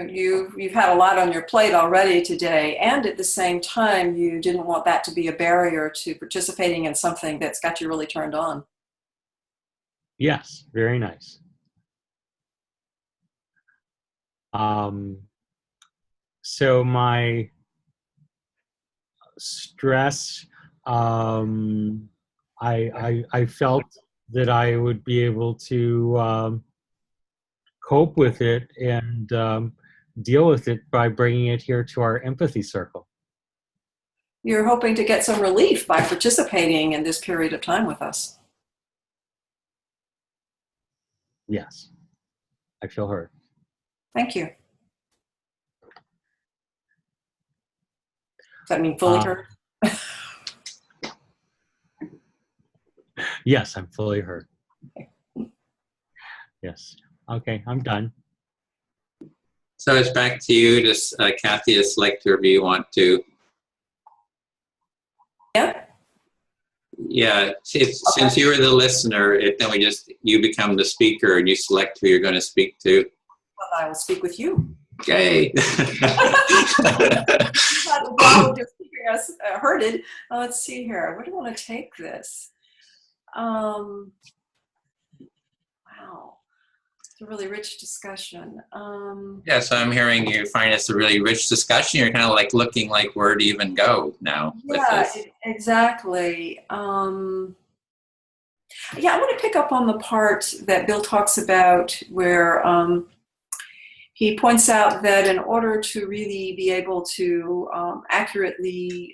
You've had a lot on your plate already today, and at the same time, you didn't want that to be a barrier to participating in something that's got you really turned on. Yes, very nice. So my stress, I felt that I would be able to cope with it and deal with it by bringing it here to our empathy circle. You're hoping to get some relief by participating in this period of time with us. Yes, I feel heard. Thank you. Does that mean fully heard? Yes, I'm fully heard. Yes. Okay, I'm done. So it's back to you, just Kathy, to select whoever you want to. Yeah. Yeah, since you were the listener, then you become the speaker and you select who you're going to speak to. Well, I will speak with you. Okay. While just keeping us herded. Let's see here. Where do I want to take this? Wow. It's a really rich discussion. Yeah, so I'm hearing you find it's a really rich discussion. You're kind of like looking like where to even go now with this. Exactly. Yeah, I want to pick up on the part that Bill talks about where he points out that in order to really be able to accurately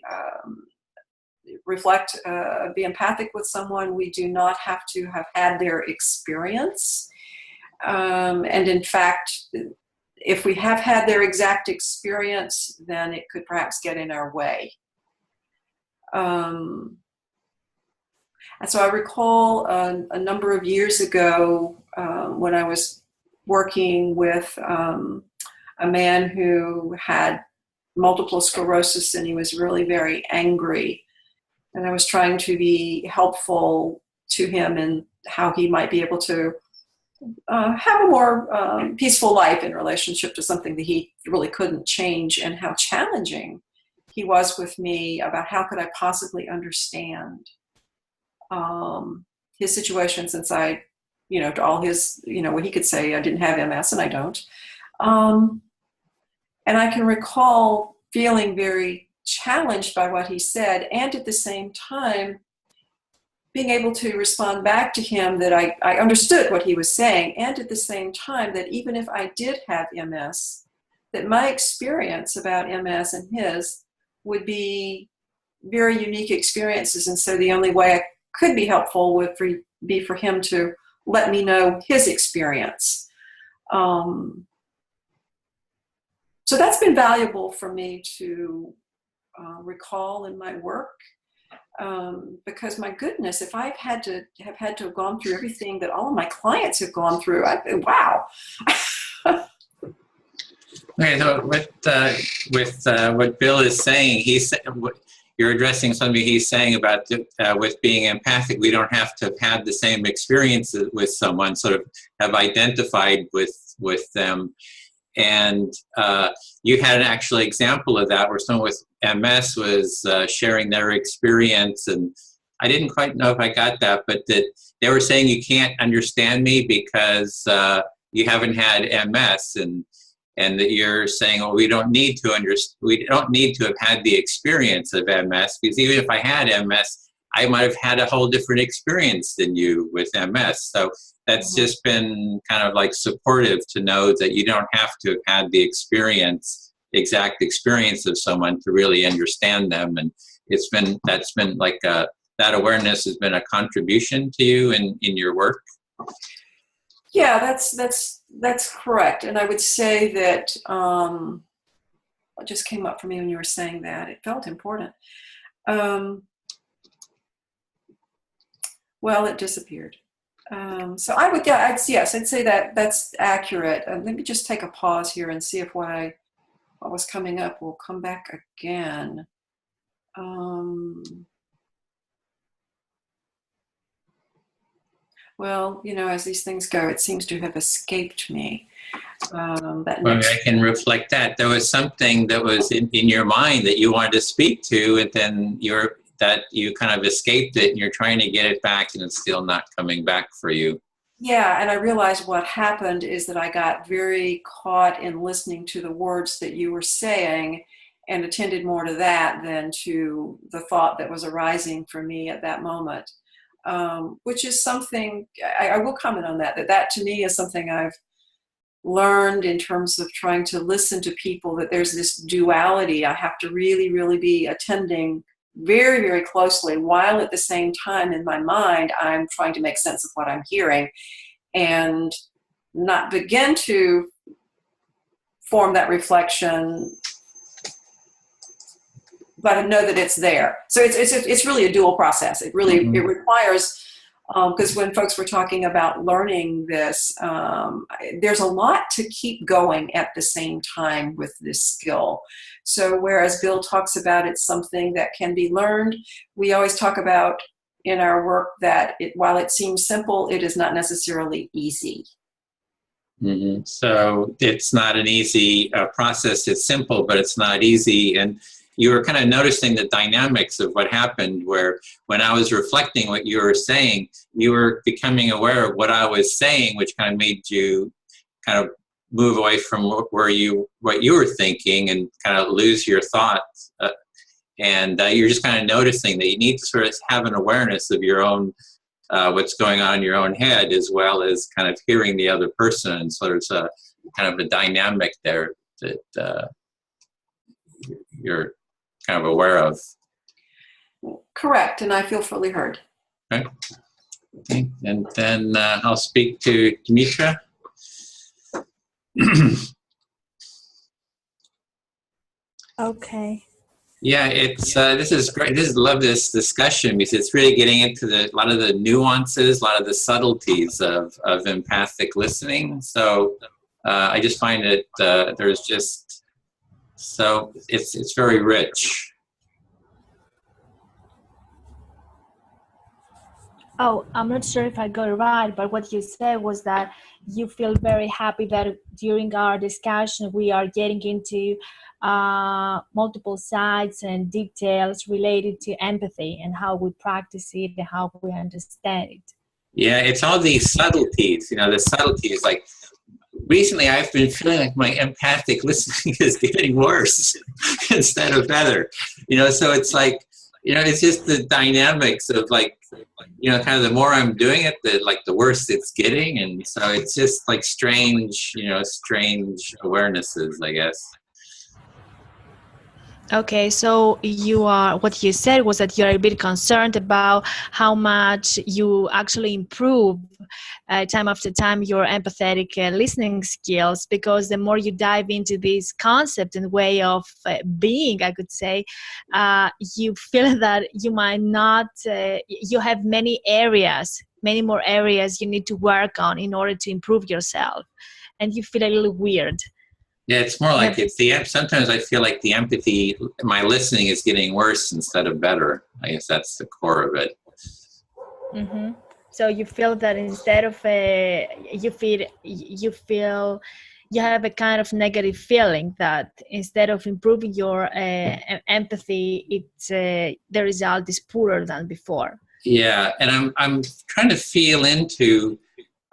reflect, be empathic with someone, we do not have to have had their experience. And in fact, if we have had their exact experience, then it could perhaps get in our way. And so I recall a number of years ago when I was working with a man who had multiple sclerosis, and he was really very angry. And I was trying to be helpful to him in how he might be able to have a more peaceful life in relationship to something that he really couldn't change, and how challenging he was with me about how could I possibly understand his situation, since I, to all his, what he could say, I didn't have MS and I don't. And I can recall feeling very challenged by what he said, and at the same time being able to respond back to him that I understood what he was saying, and at the same time that even if I did have MS, that my experience about MS and his would be very unique experiences, and so the only way I could be helpful would be for him to let me know his experience. So that's been valuable for me to recall in my work. Because my goodness, if I've had to have gone through everything that all of my clients have gone through, wow. Okay, so with what Bill is saying, you're addressing something he's saying about with being empathic. We don't have to have had the same experiences with someone, sort of have identified with them. And you had an actual example of that where someone with MS was sharing their experience, and I didn't quite know if I got that, but that they were saying you can't understand me because you haven't had MS, and that you're saying, well, we don't need to have had the experience of MS, because even if I had MS, I might have had a whole different experience than you with MS. So that's just been kind of like supportive to know that you don't have to have had the exact experience of someone to really understand them. And that's been like that awareness has been a contribution to you in your work. Yeah, that's correct. And I would say that what just came up for me when you were saying that, it felt important. Well, it disappeared. So I'd say that that's accurate. Let me just take a pause here and see if what was coming up will come back again. Well, as these things go, it seems to have escaped me. I can reflect that. There was something that was in your mind that you wanted to speak to, and then you kind of escaped it, and you're trying to get it back, and it's still not coming back for you. Yeah, and I realized what happened is that I got very caught in listening to the words that you were saying and attended more to that than to the thought that was arising for me at that moment. Which is something, I will comment on that to me is something I've learned in terms of trying to listen to people, that there's this duality. I have to really, really be attending very, very closely, while at the same time in my mind, I'm trying to make sense of what I'm hearing and not begin to form that reflection, but I know that it's there. So it's really a dual process. It really it requires, because when folks were talking about learning this, there's a lot to keep going at the same time with this skill. So whereas Bill talks about it's something that can be learned, we always talk about in our work that while it seems simple, it is not necessarily easy. Mm-hmm. So it's not an easy process. It's simple, but it's not easy. And you were kind of noticing the dynamics of what happened, where when I was reflecting what you were saying, you were becoming aware of what I was saying, which kind of made you kind of move away from what you were thinking and kind of lose your thoughts. And you're just kind of noticing that you need to sort of have an awareness of your own, what's going on in your own head, as well as kind of hearing the other person. And so there's a kind of a dynamic there that you're kind of aware of. Correct, and I feel fully heard. Okay. And then I'll speak to Dimitra. Okay. Yeah, it's this is great. Love this discussion, because it's really getting into a lot of the nuances, a lot of the subtleties of empathic listening. So I just find it there's just it's very rich. Oh, I'm not sure if I got it right, but what you said was that you feel very happy that during our discussion we are getting into multiple sides and details related to empathy and how we practice it and how we understand it. Yeah, it's all these subtleties, the subtleties. Like recently I've been feeling like my empathic listening is getting worse instead of better. So it's like, it's just the dynamics of like, kind of the more I'm doing it, the worse it's getting. And so it's just like strange awarenesses, I guess. Okay, so what you said was that you're a bit concerned about how much you actually improve time after time your empathetic listening skills, because the more you dive into this concept and way of being, I could say, you feel that you might not, you have many more areas you need to work on in order to improve yourself, and you feel a little weird. Yeah, it's more like sometimes I feel like the empathy, my listening is getting worse instead of better. I guess that's the core of it. Mm-hmm. So you feel that instead of you feel you have a kind of negative feeling that instead of improving your empathy, the result is poorer than before. Yeah, and I'm trying to feel into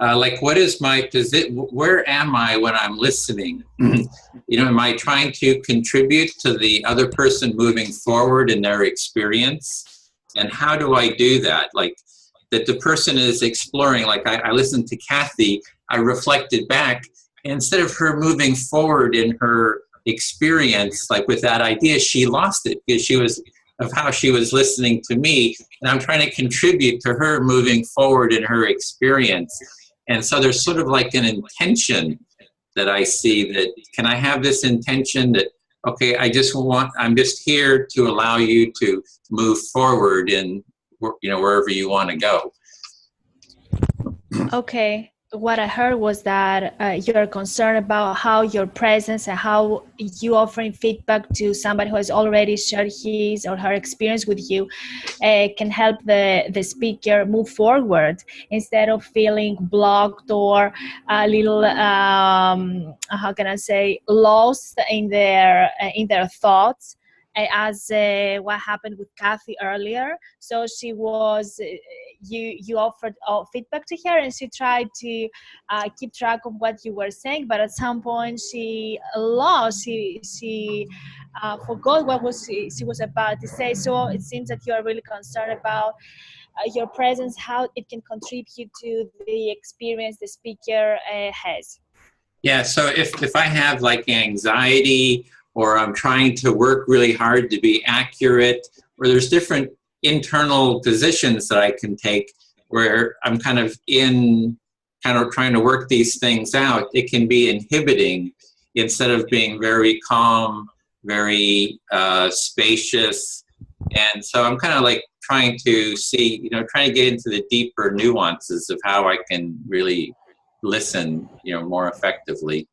like, what is my position? Where am I when I'm listening? Am I trying to contribute to the other person moving forward in their experience? And how do I do that? Like, that the person is exploring, like I listened to Kathy, I reflected back, instead of her moving forward in her experience, like with that idea, she lost it because of how she was listening to me. And I'm trying to contribute to her moving forward in her experience. And so there's sort of like an intention that I see, that can I have this intention that, okay, I'm just here to allow you to move forward in, wherever you want to go. Okay. What I heard was that you're concerned about how your presence and how you offering feedback to somebody who has already shared his or her experience with you can help the speaker move forward instead of feeling blocked or a little, how can I say, lost in their thoughts. As what happened with Kathy earlier. So she was, you offered feedback to her, and she tried to keep track of what you were saying, but at some point she lost, she forgot what she was about to say. So it seems that you are really concerned about your presence, how it can contribute to the experience the speaker has. Yeah, so if I have like anxiety, or I'm trying to work really hard to be accurate, or there's different internal positions that I can take where I'm kind of trying to work these things out, it can be inhibiting instead of being very calm, very spacious. And so I'm kind of like trying to see, trying to get into the deeper nuances of how I can really listen, more effectively.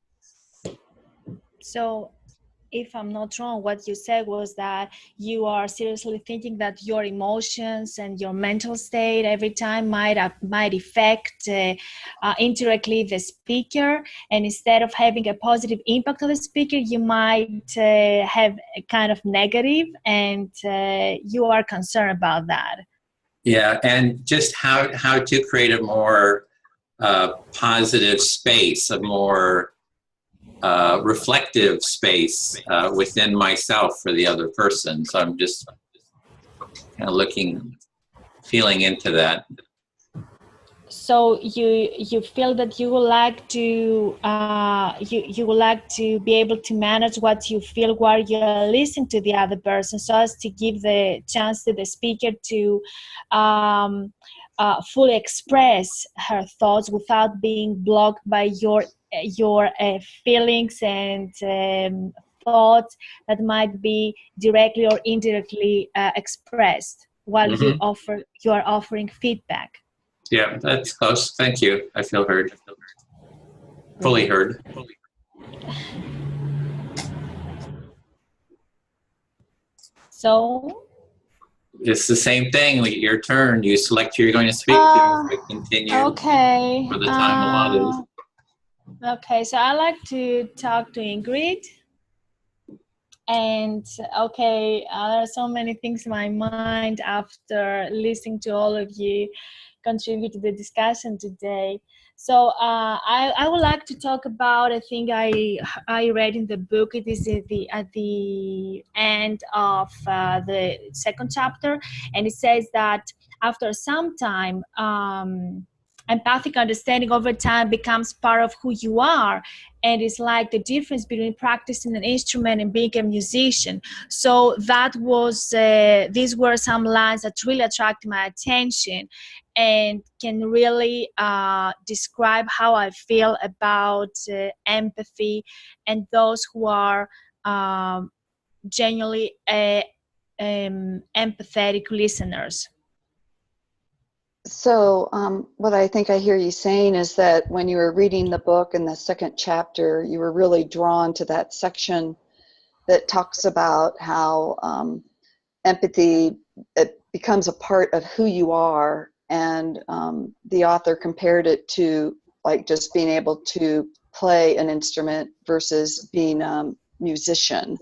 So if I'm not wrong, what you said was that you are seriously thinking that your emotions and your mental state every time might affect indirectly the speaker, and instead of having a positive impact on the speaker, you might have a kind of negative, and you are concerned about that. Yeah, and just how to create a more positive space, a more reflective space within myself for the other person. So I'm just kind of feeling into that. So you feel that you would like to you would like to be able to manage what you feel while you're listening to the other person, so as to give the chance to the speaker to fully express her thoughts without being blocked by your feelings and thoughts that might be directly or indirectly expressed while you are offering feedback. Yeah, that's close. Thank you. I feel heard. Fully heard. So it's the same thing. Your turn. You select who you're going to speak to. Continue. Okay. For the time allotted. Okay, so I like to talk to Ingrid. And okay, there are so many things in my mind after listening to all of you contribute to the discussion today. So I would like to talk about a thing I read in the book. It is at the end of the second chapter, and it says that after some time, empathic understanding over time becomes part of who you are. And it's like the difference between practicing an instrument and being a musician. So that was, these were some lines that really attracted my attention and can really describe how I feel about empathy and those who are genuinely empathetic listeners. So what I think I hear you saying is that when you were reading the book in the second chapter, you were really drawn to that section that talks about how empathy, it becomes a part of who you are, and the author compared it to like just being able to play an instrument versus being a musician,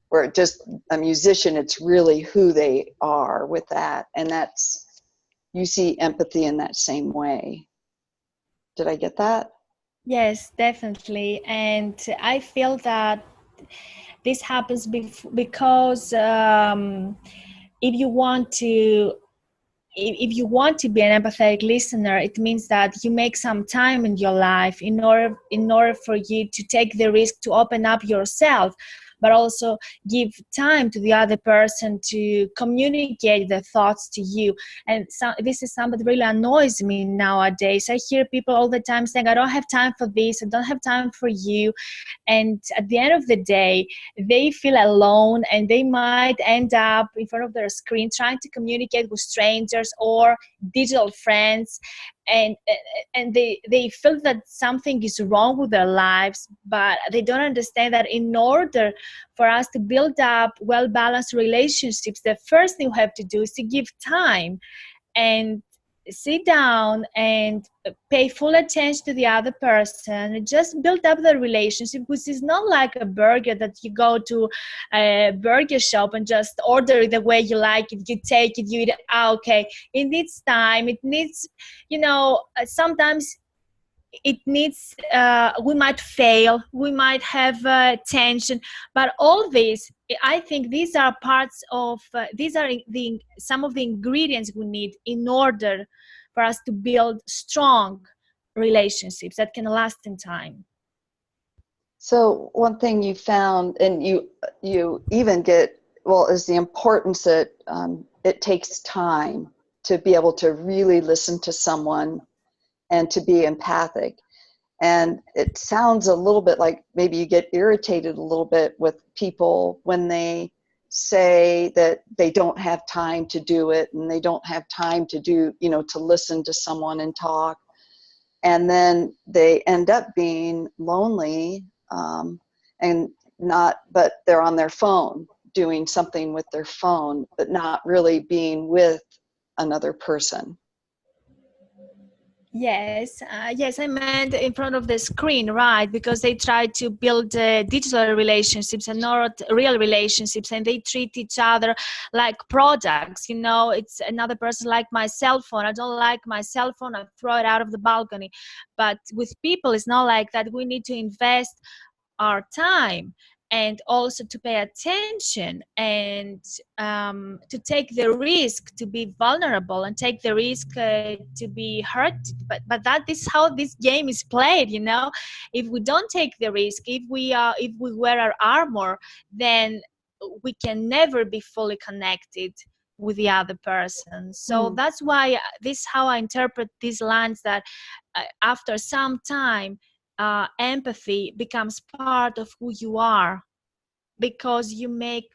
where just a musician, it's really who they are with that, and that's, you see empathy in that same way. Did I get that? Yes, definitely. And I feel that this happens because if you want to be an empathetic listener, it means that you make some time in your life in order for you to take the risk to open up yourself, but also give time to the other person to communicate their thoughts to you. And so, this is something that really annoys me nowadays. I hear people all the time saying, I don't have time for this, I don't have time for you. And at the end of the day, they feel alone, and they might end up in front of their screen trying to communicate with strangers or digital friends. And they feel that something is wrong with their lives, but they don't understand that in order for us to build up well-balanced relationships, the first thing we have to do is to give time and sit down and pay full attention to the other person and just build up the relationship, which is not like a burger that you go to a burger shop and just order it the way you like it, you take it, you eat it. Okay, it needs time, it needs, sometimes it needs, we might fail, we might have tension, but all this, I think these are parts of, these are some of the ingredients we need in order for us to build strong relationships that can last in time. So one thing you found, and you even get, well, is the importance that it takes time to be able to really listen to someone and to be empathic. And it sounds a little bit like maybe you get irritated a little bit with people when they say that they don't have time to do it, and they don't have time to do, to listen to someone and talk. And then they end up being lonely, and but they're on their phone doing something with their phone, but not really being with another person. Yes, I meant in front of the screen, right? Because they try to build digital relationships and not real relationships, and they treat each other like products. It's another person, like my cell phone. I don't like my cell phone, I throw it out of the balcony. But with people, it's not like that. We need to invest our time and also to pay attention and to take the risk to be vulnerable and take the risk to be hurt. But that is how this game is played. If we don't take the risk, if we wear our armor, then we can never be fully connected with the other person. So that's why this is how I interpret these lines, that after some time, empathy becomes part of who you are, because you make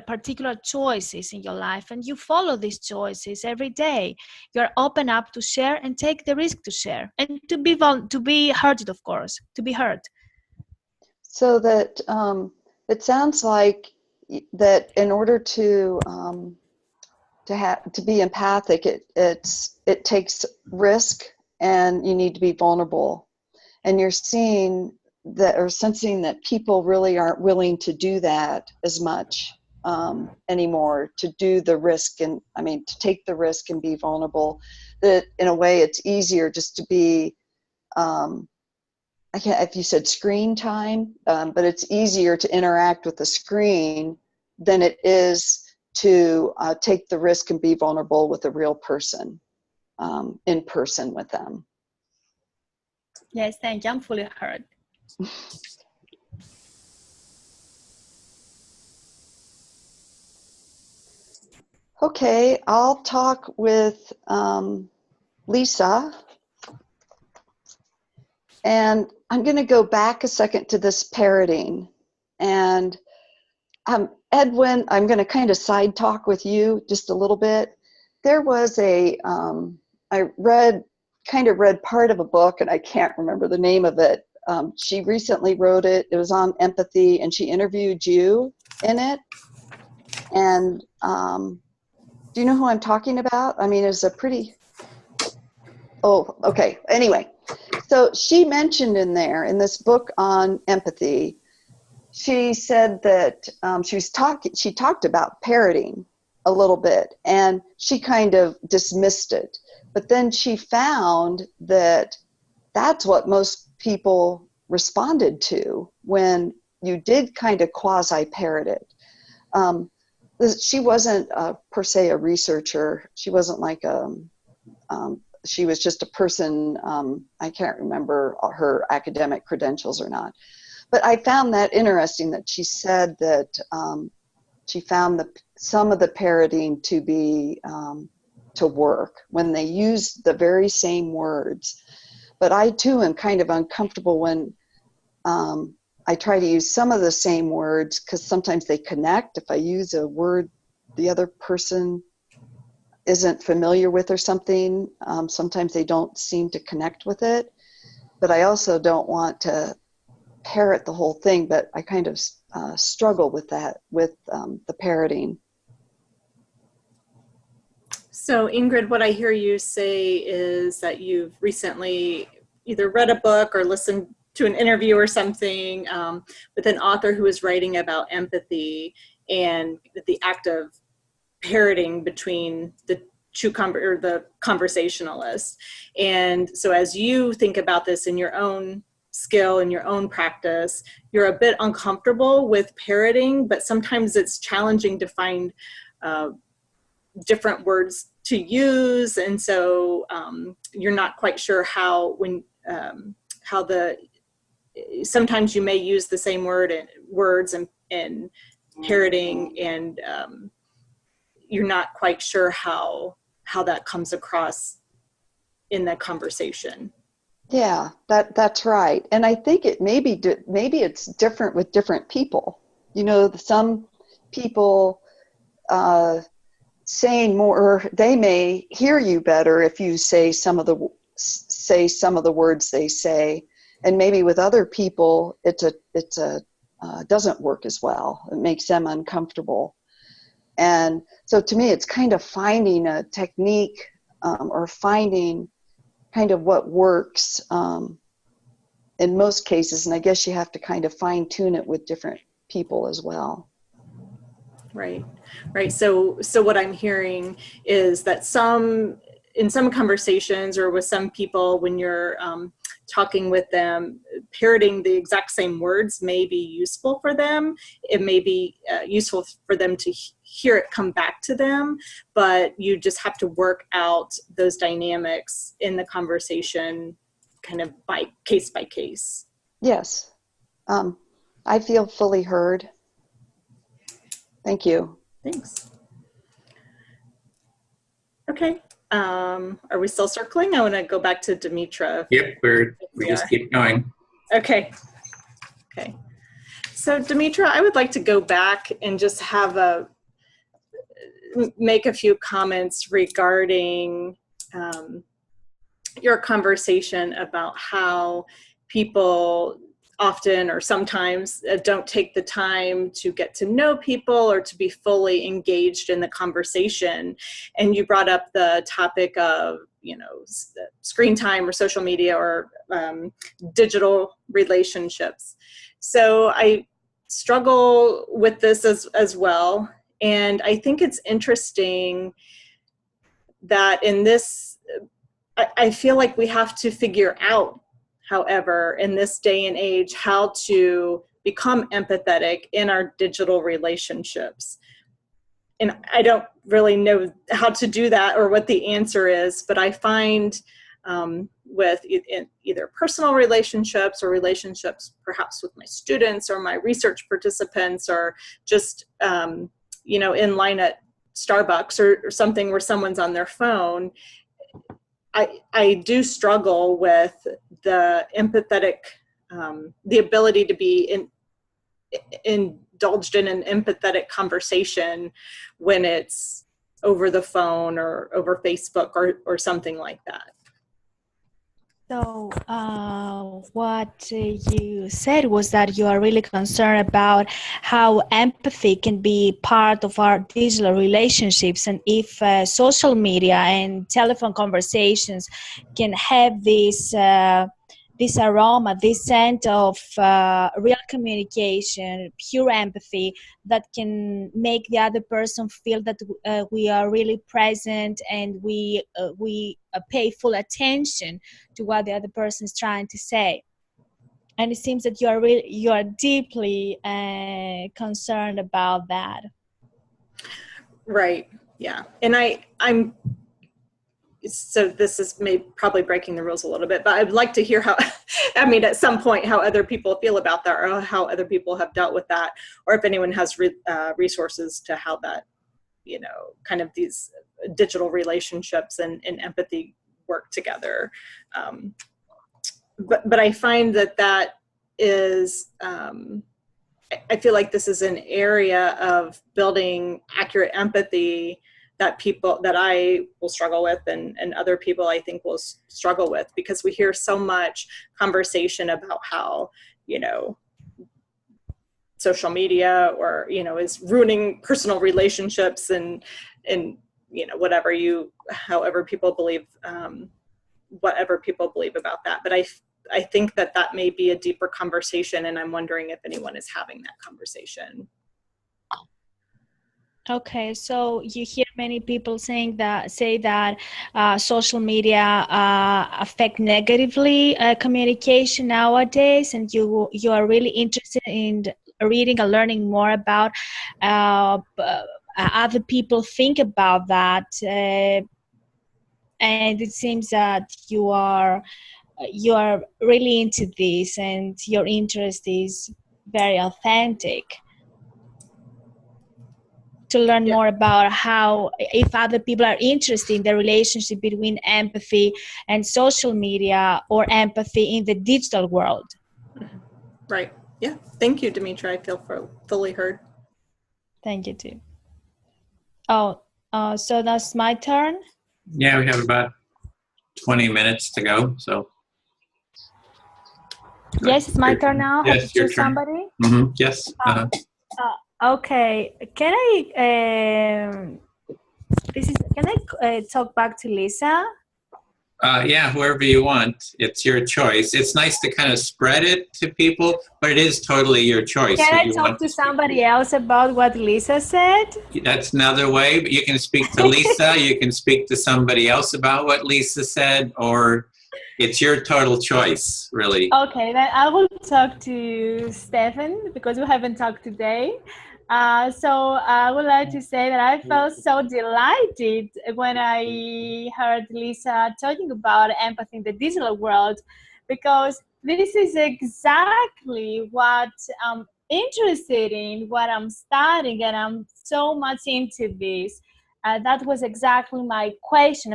particular choices in your life and you follow these choices every day. You're open up to share and take the risk to share and to be hurted, of course, to be hurt. So that it sounds like that in order to be empathic, it takes risk, and you need to be vulnerable. And you're seeing that, or sensing that people really aren't willing to do that as much anymore, to do the risk, and to take the risk and be vulnerable. That in a way it's easier just to be, I can't, if you said screen time, but it's easier to interact with the screen than it is to take the risk and be vulnerable with a real person. in person with them. Yes, thank you. I'm fully heard. Okay, I'll talk with Lisa. And I'm going to go back a second to this parroting. And Edwin, I'm going to kind of side talk with you just a little bit. There was I read part of a book, and I can't remember the name of it. She recently wrote it. It was on empathy, and she interviewed you in it. And do you know who I'm talking about? I mean, it's a pretty... Oh, okay. Anyway, so she mentioned in there, in this book on empathy, she said that she talked about parroting a little bit, and she kind of dismissed it. But then she found that that's what most people responded to when you did kind of quasi-parrot it. She wasn't per se a researcher. She wasn't like she was just a person. I can't remember her academic credentials or not. But I found that interesting that she said that she found some of the parroting to be to work when they used the very same words. But I too am kind of uncomfortable when I try to use some of the same words, because sometimes they connect. If I use a word the other person isn't familiar with or something, sometimes they don't seem to connect with it. But I also don't want to parrot the whole thing, but I kind of struggle with that, with the parroting. So Ingrid, what I hear you say is that you've recently either read a book or listened to an interview or something with an author who is writing about empathy and the act of parroting between the the conversationalists. And so as you think about this in your own skill and your own practice, you're a bit uncomfortable with parroting, but sometimes it's challenging to find different words to use. And so you're not quite sure how sometimes you may use the same words in parroting, and you're not quite sure how that comes across in the conversation. Yeah, that's right. And I think it maybe it's different with different people. You know, some people saying more, they may hear you better if you say some of the words they say, and maybe with other people it doesn't work as well. It makes them uncomfortable. And so to me, it's kind of finding a technique or finding kind of what works in most cases. And I guess you have to kind of fine tune it with different people as well. Right. So what I'm hearing is that in some conversations or with some people, when you're talking with them, parroting the exact same words may be useful for them. It may be useful for them to hear it come back to them, but you just have to work out those dynamics in the conversation kind of by case. Yes. I feel fully heard. Thank you. Thanks. Okay. Are we still circling? I want to go back to Dimitra. Yep, we just keep going. Okay. So Dimitra, I would like to go back and just make a few comments regarding your conversation about how people often or sometimes don't take the time to get to know people or to be fully engaged in the conversation. And you brought up the topic of, screen time or social media or digital relationships. So I struggle with this as well. And I think it's interesting that in this, I feel like we have to figure out, however, in this day and age, how to become empathetic in our digital relationships. and I don't really know how to do that or what the answer is, but I find with either personal relationships or relationships perhaps with my students or my research participants, or just, in line at Starbucks or something where someone's on their phone, I do struggle with the empathetic, the ability to be indulged in an empathetic conversation when it's over the phone or over Facebook or something like that. So what you said was that you are really concerned about how empathy can be part of our digital relationships, and if social media and telephone conversations can have this aroma, this scent of real communication, pure empathy that can make the other person feel that we are really present and we pay full attention to what the other person is trying to say. And it seems that you are deeply concerned about that. Right. Yeah. And I'm. So this is probably breaking the rules a little bit, but I'd like to hear how, at some point, how other people feel about that, or how other people have dealt with that, or if anyone has resources to how that, kind of these digital relationships and empathy work together. But I find that is, I feel like this is an area of building accurate empathy that I will struggle with, and other people I think will struggle with, because we hear so much conversation about how, social media or, is ruining personal relationships and however people believe, whatever people believe about that. But I think that may be a deeper conversation, and I'm wondering if anyone is having that conversation. Okay, so you hear many people say that social media affect negatively communication nowadays, and you are really interested in reading and learning more about other people think about that, and it seems that you are really into this, and your interest is very authentic. To learn more about how, if other people are interested in the relationship between empathy and social media, or empathy in the digital world. Right. Yeah. Thank you, Dimitra. I feel fully heard. Thank you too. Oh, so that's my turn? Yeah, we have about 20 minutes to go, so. Yes, it's my turn now. Yes, your turn. Somebody? Mm-hmm. Yes. Okay. Can I talk back to Lisa? Yeah, whoever you want. It's your choice. It's nice to kind of spread it to people, but it is totally your choice. Can I talk to somebody else about what Lisa said? That's another way, but you can speak to Lisa, you can speak to somebody else about what Lisa said, or it's your total choice, really. Okay, then I will talk to Stefan, because we haven't talked today. So I would like to say that I felt so delighted when I heard Lisa talking about empathy in the digital world, because this is exactly what I'm interested in, what I'm studying, and I'm so much into this. That was exactly my question.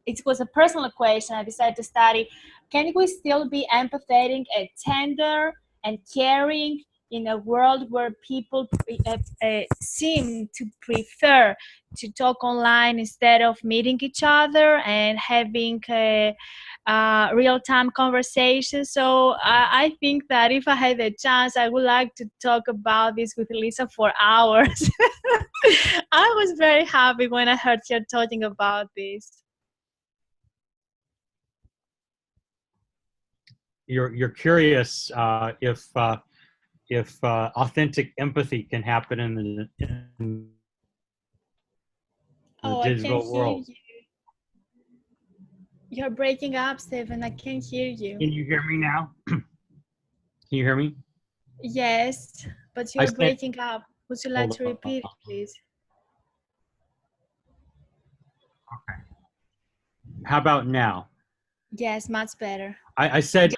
It was a personal question. I decided to study, can we still be empathetic and tender and caring in a world where people seem to prefer to talk online instead of meeting each other and having real-time conversations? So I think that if I had the chance, I would like to talk about this with Lisa for hours. I was very happy when I heard her talking about this. You're curious if authentic empathy can happen in the digital world. You. You're breaking up, Stephen. I can't hear you. Can you hear me now? Can you hear me? Yes, but you're breaking up. Would you like Hold to repeat, on. please? Okay. How about now? Yes, much better. I said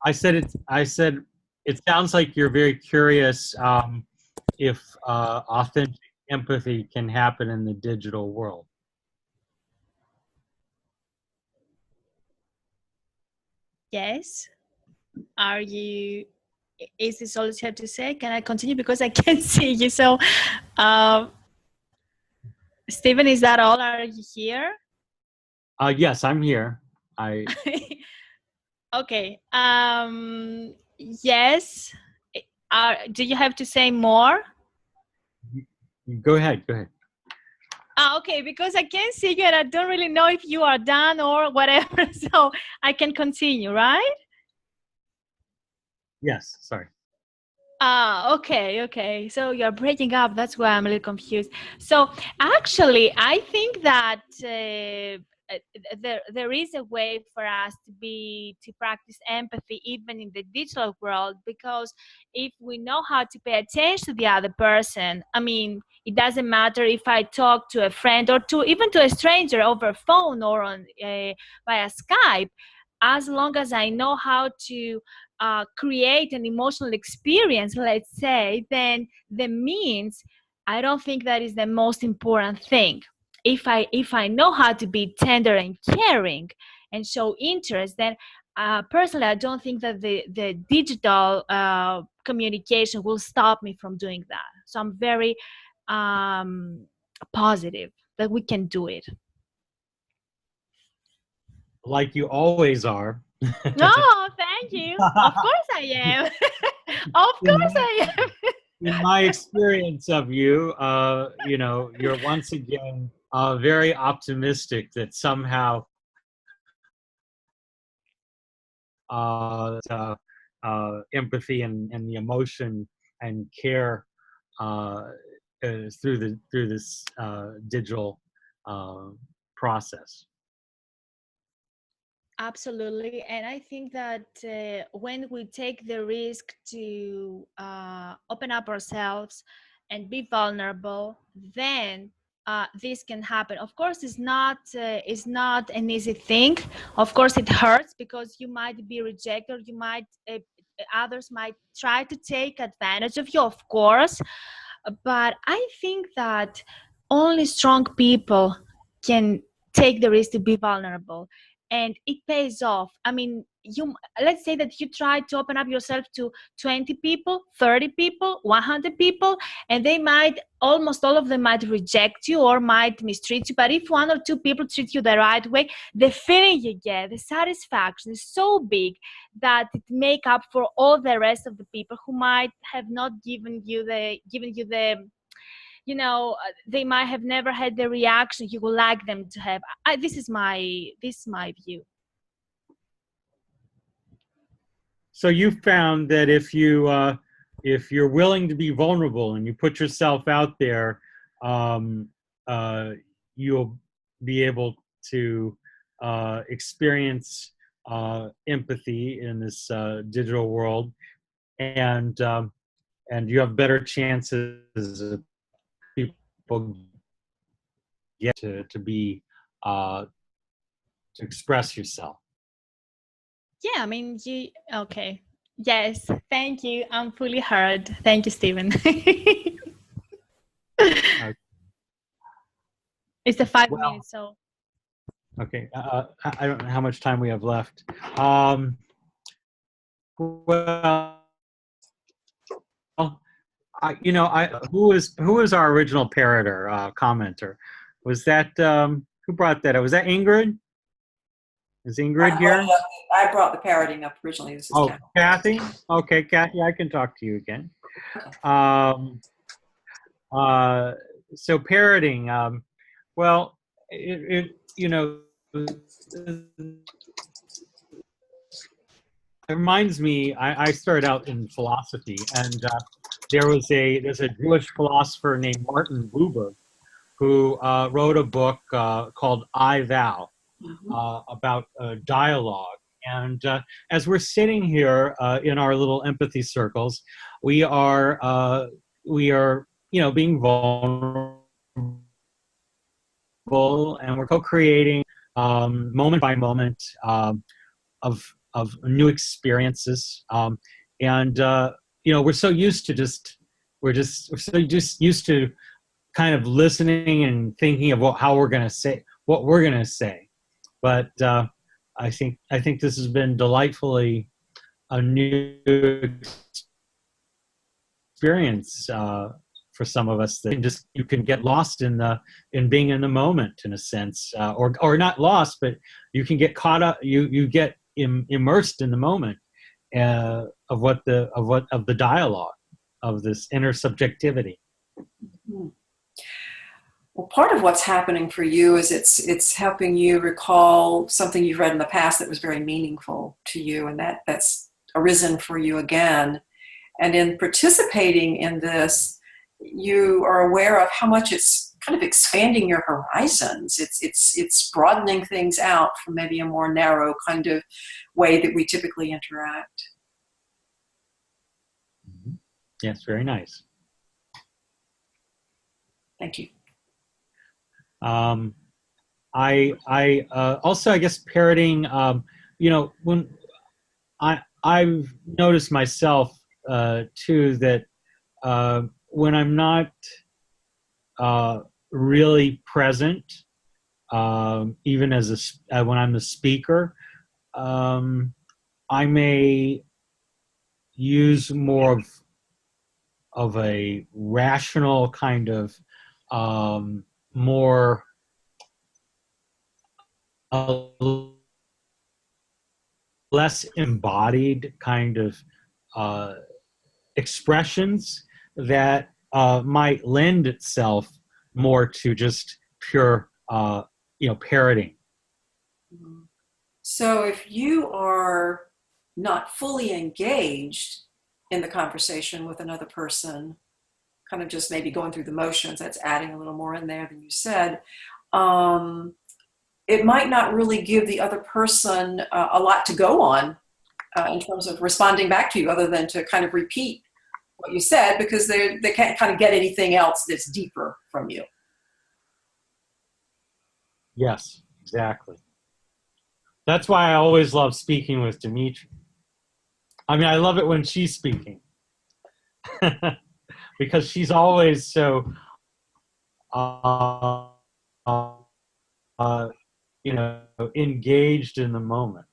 it sounds like you're very curious if authentic empathy can happen in the digital world. Yes. Are you, is this all you have to say? Can I continue? Because I can't see you. So, Stephen, is that all? Are you here? Yes, I'm here. Okay. Yes. Do you have to say more? Go ahead. Go ahead. Okay, because I can't see you and I don't really know if you are done or whatever. So I can continue, right? Yes. Sorry. Okay. So you're breaking up. That's why I'm a little confused. So actually, I think that there is a way for us to practice empathy even in the digital world, because if we know how to pay attention to the other person, I mean, it doesn't matter if I talk to a friend or even to a stranger over phone or on via Skype, as long as I know how to create an emotional experience, let's say, then the means, I don't think that is the most important thing. If I know how to be tender and caring and show interest, then personally, I don't think that the digital communication will stop me from doing that. So I'm very positive that we can do it. Like you always are. Oh, thank you. Of course I am. Of course I am. In my experience of you, you're once again very optimistic that somehow empathy and the emotion and care through this digital process. Absolutely. And I think that when we take the risk to open up ourselves and be vulnerable, then this can happen. Of course, it's not an easy thing. Of course, it hurts because you might be rejected. You might others might try to take advantage of you, of course. But I think that only strong people can take the risk to be vulnerable, and it pays off. I mean, let's say that you try to open up yourself to 20 people, 30 people, 100 people, and almost all of them might reject you or might mistreat you. But if one or two people treat you the right way, the feeling you get, the satisfaction is so big that it make up for all the rest of the people who might have not given you the they might have never had the reaction you would like them to have. This is my view. So you found that if you're willing to be vulnerable and you put yourself out there, you'll be able to experience empathy in this digital world, and you have better chances of people get to be to express yourself. Yeah, I mean, okay. Yes, thank you. I'm fully heard. Thank you, Stephen. It's the 5 minutes, so. Okay, I don't know how much time we have left. Who was our original parroter commenter? Was that who brought that up? Was that Ingrid? Is Ingrid here? I brought the parroting up originally. This is Kathy. Okay, Kathy, I can talk to you again. So parroting. Well, it reminds me. I started out in philosophy, and there's a Jewish philosopher named Martin Buber who wrote a book called I Thou. About dialogue. And as we're sitting here in our little empathy circles, we are we are, being vulnerable, and we're co-creating moment by moment of new experiences, and we're so used to we're so just used to kind of listening and thinking of what we're going to say. But I think this has been delightfully a new experience for some of us, that you can get lost in being in the moment, in a sense, or not lost, but you can get caught up. You get immersed in the moment of the dialogue, of this inner subjectivity. Mm-hmm. Well, part of what's happening for you is it's helping you recall something you've read in the past that was very meaningful to you, and that's arisen for you again. And in participating in this, you are aware of how much it's kind of expanding your horizons. It's broadening things out from maybe a more narrow kind of way that we typically interact. Yes, very nice. Thank you. I also, I guess, parroting, when I've noticed myself too, that when I'm not really present, even when I'm the speaker, I may use more of a rational kind of more less embodied kind of expressions that might lend itself more to just pure parroting. So if you are not fully engaged in the conversation with another person, kind of just maybe going through the motions, that's adding a little more in there than you said, it might not really give the other person a lot to go on in terms of responding back to you, other than to kind of repeat what you said, because they can't kind of get anything else that's deeper from you. Yes, exactly. That's why I always love speaking with Dimitri. I mean, I love it when she's speaking because she's always so, engaged in the moment.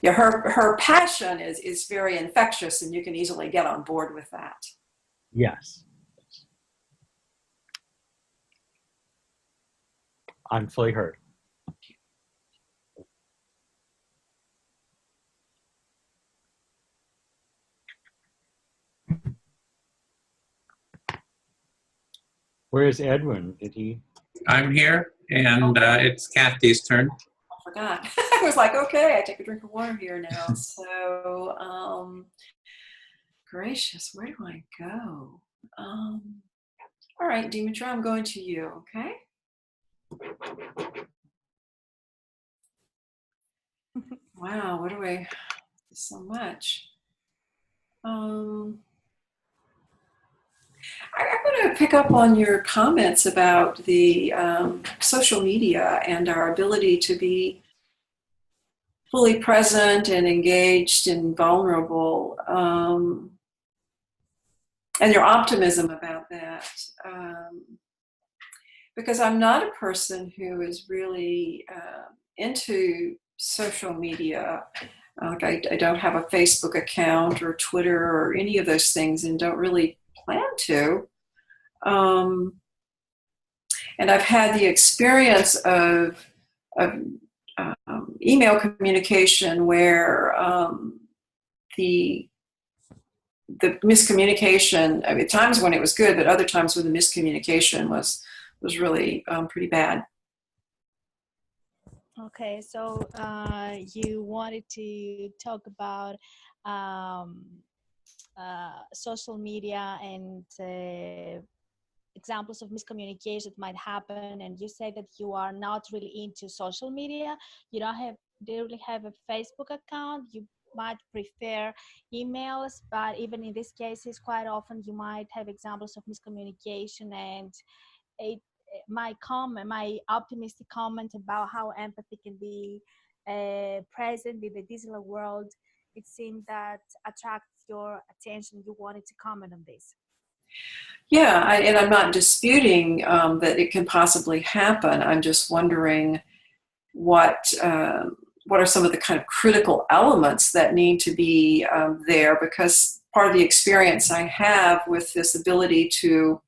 Yeah, her passion is very infectious, and you can easily get on board with that. Yes. I'm fully heard. Where is Edwin? Did he? I'm here, and it's Kathy's turn. I forgot. I was like, okay, I take a drink of water here now. So, gracious, where do I go? All right, Dimitra, I'm going to you, okay? Wow, what do I, so much. I'm going to pick up on your comments about the social media and our ability to be fully present and engaged and vulnerable, and your optimism about that. Because I'm not a person who is really into social media. Like I don't have a Facebook account or Twitter or any of those things, and don't really plan to. And I've had the experience of email communication where the miscommunication, I mean, times when it was good, but other times when the miscommunication was really pretty bad. Okay, so you wanted to talk about social media and examples of miscommunication that might happen, and you say that you are not really into social media. You don't really have a Facebook account. might prefer emails, but even in these cases, quite often you might have examples of miscommunication. And it, my optimistic comment about how empathy can be present in the digital world, it seemed that attracts your attention. You wanted to comment on this. Yeah, and I'm not disputing that it can possibly happen. I'm just wondering what are some of the kind of critical elements that need to be there, because part of the experience I have with this ability to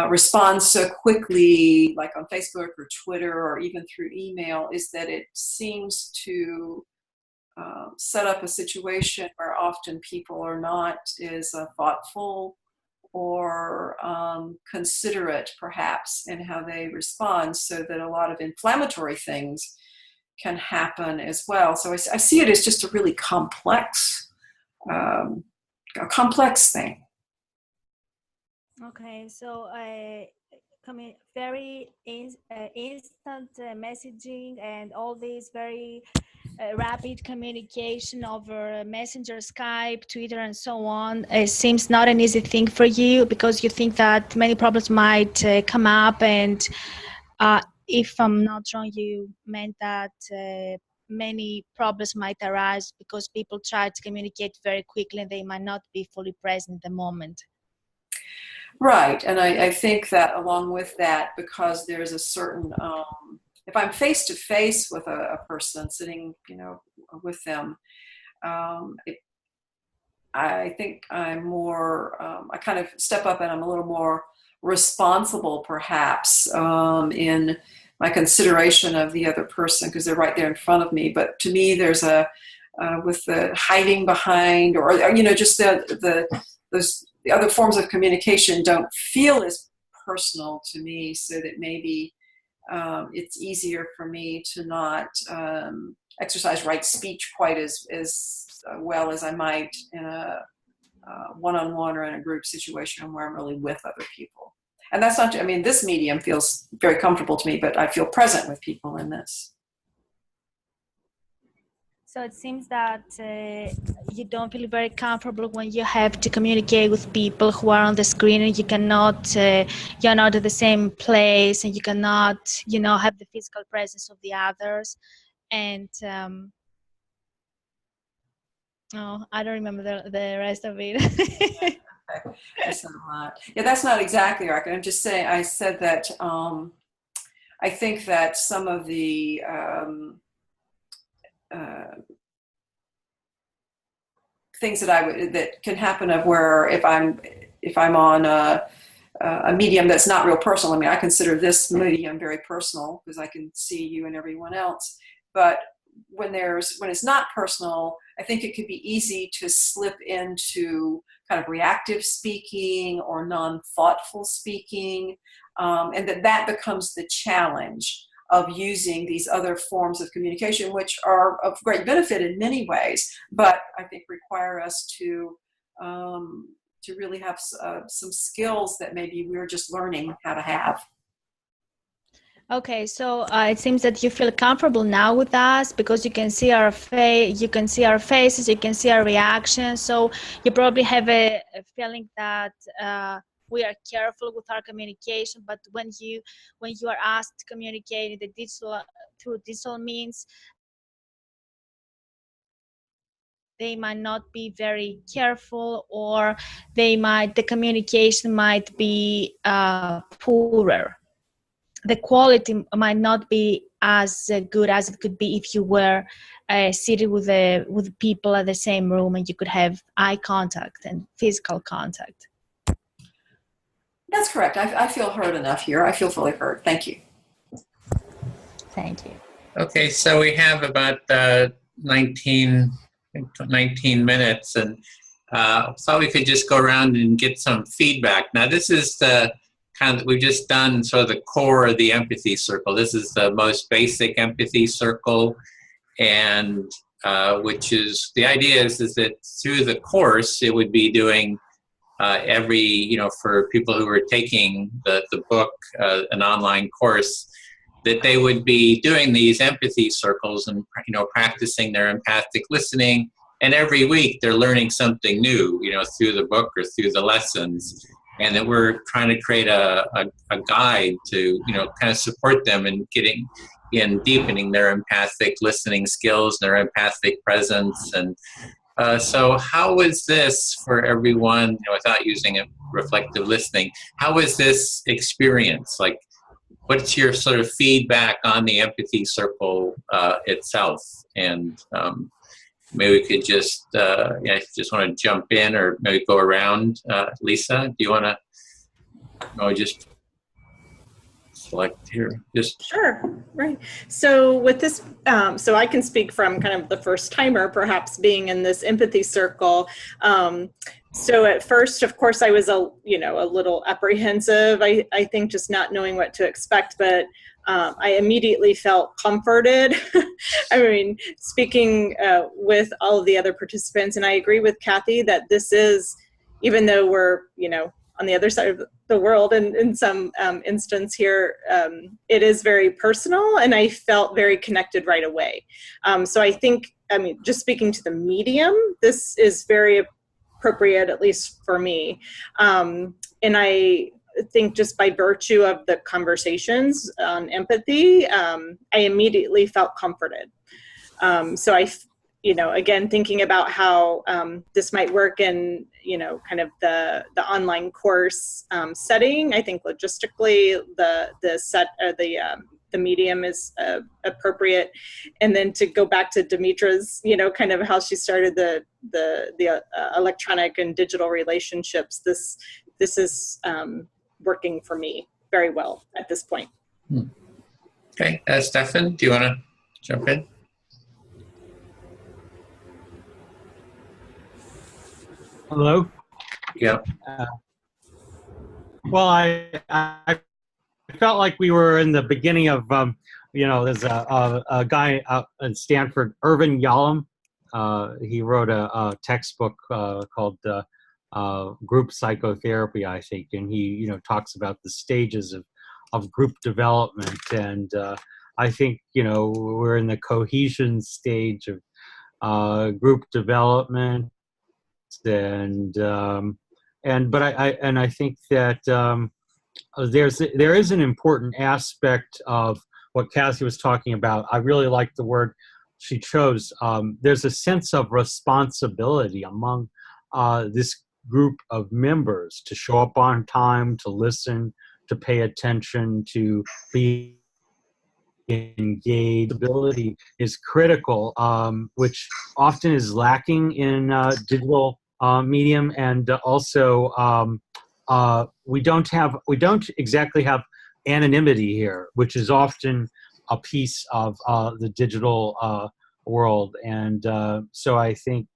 respond so quickly, like on Facebook or Twitter or even through email, is that it seems to set up a situation where often people are not as thoughtful or considerate, perhaps, in how they respond, so that a lot of inflammatory things can happen as well. So I see it as just a really complex thing. Okay, so very instant messaging and all these very rapid communication over Messenger, Skype, Twitter, and so on. It seems not an easy thing for you, because you think that many problems might come up. And if I'm not wrong, you meant that many problems might arise because people try to communicate very quickly and they might not be fully present at the moment. Right, and I think that along with that, because there's a certain, if I'm face to face with a person, sitting, with them, I think I'm more, I kind of step up and I'm a little more responsible, perhaps, in my consideration of the other person, because they're right there in front of me. But to me, there's with the hiding behind, or just the other forms of communication don't feel as personal to me, so that maybe it's easier for me to not exercise right speech quite as well as I might in a one-on-one or in a group situation where I'm really with other people. And that's not, this medium feels very comfortable to me, but I feel present with people in this. So it seems that you don't feel very comfortable when you have to communicate with people who are on the screen, and you cannot, you're not at the same place, and you cannot, have the physical presence of the others. And I don't remember the rest of it. Okay. That's not a lot. Yeah, that's not exactly right. I'm just saying, I said that I think that some of the things that can happen of where if I'm on a medium that's not real personal. I consider this medium very personal because I can see you and everyone else. But when it's not personal, I think it could be easy to slip into kind of reactive speaking or non-thoughtful speaking, and that becomes the challenge of using these other forms of communication, which are of great benefit in many ways, but I think require us to really have some skills that maybe we're just learning how to have. Okay, so it seems that you feel comfortable now with us because you can see our face, you can see our faces, you can see our reactions. So you probably have a feeling that we are careful with our communication. But when you are asked to communicate through digital means, they might not be very careful, or the communication might be poorer. The quality might not be as good as it could be if you were seated with people at the same room and you could have eye contact and physical contact. That's correct. I feel heard enough here. I feel fully heard. Thank you. Thank you. Okay, so we have about 19 minutes, and thought we could just go around and get some feedback. Now, this is the kind of, we've just done sort of the core of the empathy circle. This is the most basic empathy circle, and which is, the idea is that through the course, it would be doing every, for people who are taking the book, an online course, that they would be doing these empathy circles and, practicing their empathic listening and every week they're learning something new, through the book or through the lessons, and that we're trying to create a guide to, kind of support them in deepening their empathic listening skills, their empathic presence. And so how is this for everyone, without using a reflective listening, how is this experience? Like, what's your sort of feedback on the empathy circle itself? And maybe we could just, just want to jump in or maybe go around. Lisa, do you want to just select here? Sure, right. So with this, so I can speak from kind of the first timer, perhaps being in this empathy circle. So at first, of course, I was a little apprehensive. I think just not knowing what to expect, but I immediately felt comforted. I mean, speaking with all of the other participants, and I agree with Kathy that this is, even though we're, on the other side of the world and in some instance here, it is very personal, and I felt very connected right away. So I think, just speaking to the medium, this is very appropriate, at least for me. And I think just by virtue of the conversations on empathy, I immediately felt comforted. So again, thinking about how this might work in, kind of the online course setting, I think logistically the medium is appropriate. And then to go back to Demetra's, kind of how she started the electronic and digital relationships, this is working for me very well at this point. Okay, Stefan, do you want to jump in? Hello? Yeah. Well, I felt like we were in the beginning of, there's a guy out in Stanford, Irvin Yalom. He wrote a textbook called Group Psychotherapy, I think, and he, talks about the stages of group development. And I think, we're in the cohesion stage of group development. But I think that there is an important aspect of what Cassie was talking about. I really like the word she chose. There's a sense of responsibility among this group of members to show up on time, to listen, to pay attention, to be engaged. Ability is critical, which often is lacking in digital medium, and also we don't exactly have anonymity here, which is often a piece of the digital world. And so I think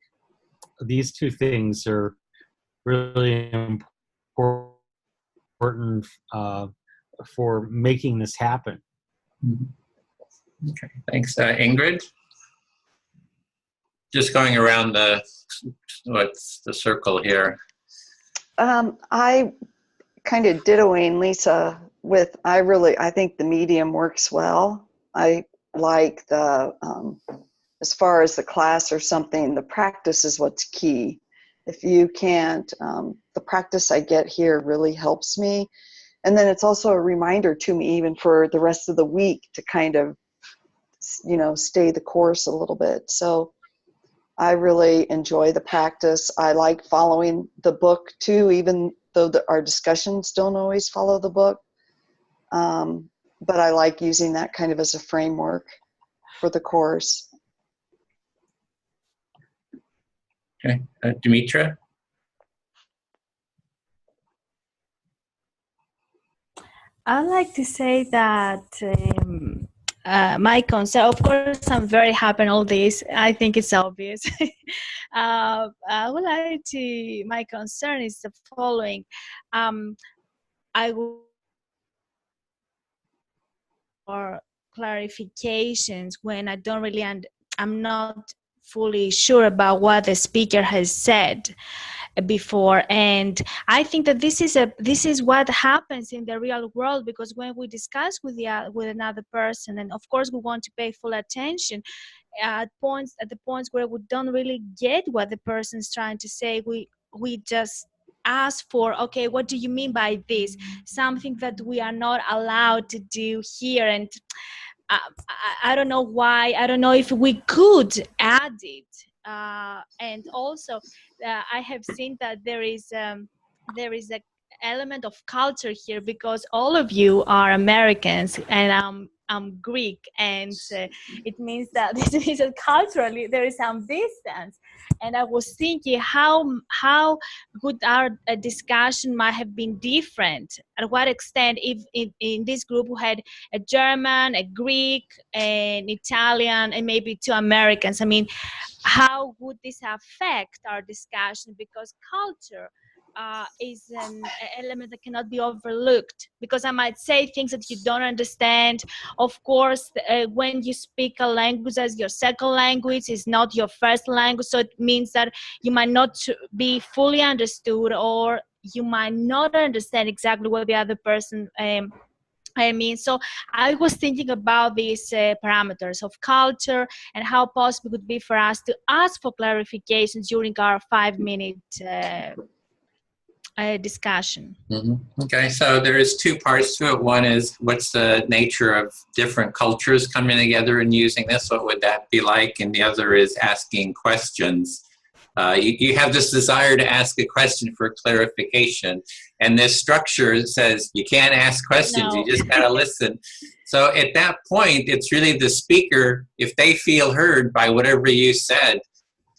these two things are really important for making this happen. Okay, thanks. Ingrid? Just going around the circle here. I kind of dittoing Lisa with, I think the medium works well. I like the, as far as the class or something, the practice is what's key. If you can't, the practice I get here really helps me. And then it's also a reminder to me, even for the rest of the week, to kind of, stay the course a little bit. So I really enjoy the practice. I like following the book too, even though our discussions don't always follow the book. But I like using that kind of as a framework for the course. Okay, Demetra? I'd like to say that my concern, of course, I'm very happy in all this. I think it's obvious. I would like to, my concern is the following. I would for clarifications when I don't really, I'm not fully sure about what the speaker has said. before. And I think that this is what happens in the real world, because when we discuss with another person, and of course we want to pay full attention at the points where we don't really get what the person's trying to say, we just ask for, okay, what do you mean by this? Something that we are not allowed to do here. And I don't know why. I don't know if we could add it. And also, I have seen that there is an element of culture here, because all of you are Americans and I'm Greek, and it means that this means that culturally there is some distance. And I was thinking how good our discussion might have been different. At what extent, if in this group we had a German, a Greek, an Italian, and maybe 2 Americans. I mean, how would this affect our discussion? Because culture is an element that cannot be overlooked, because I might say things that you don't understand. Of course, when you speak a language as your second language, is not your first language, so it means that you might not be fully understood, or you might not understand exactly what the other person so I was thinking about these parameters of culture and how possible it would be for us to ask for clarifications during our 5-minute discussion. Okay, so there is 2 parts to it. One is, what's the nature of different cultures coming together and using this? What would that be like? And the other is asking questions. You have this desire to ask a question for clarification, and this structure says you can't ask questions, No. you just gotta listen. So at that point, it's really the speaker, if they feel heard by whatever you said,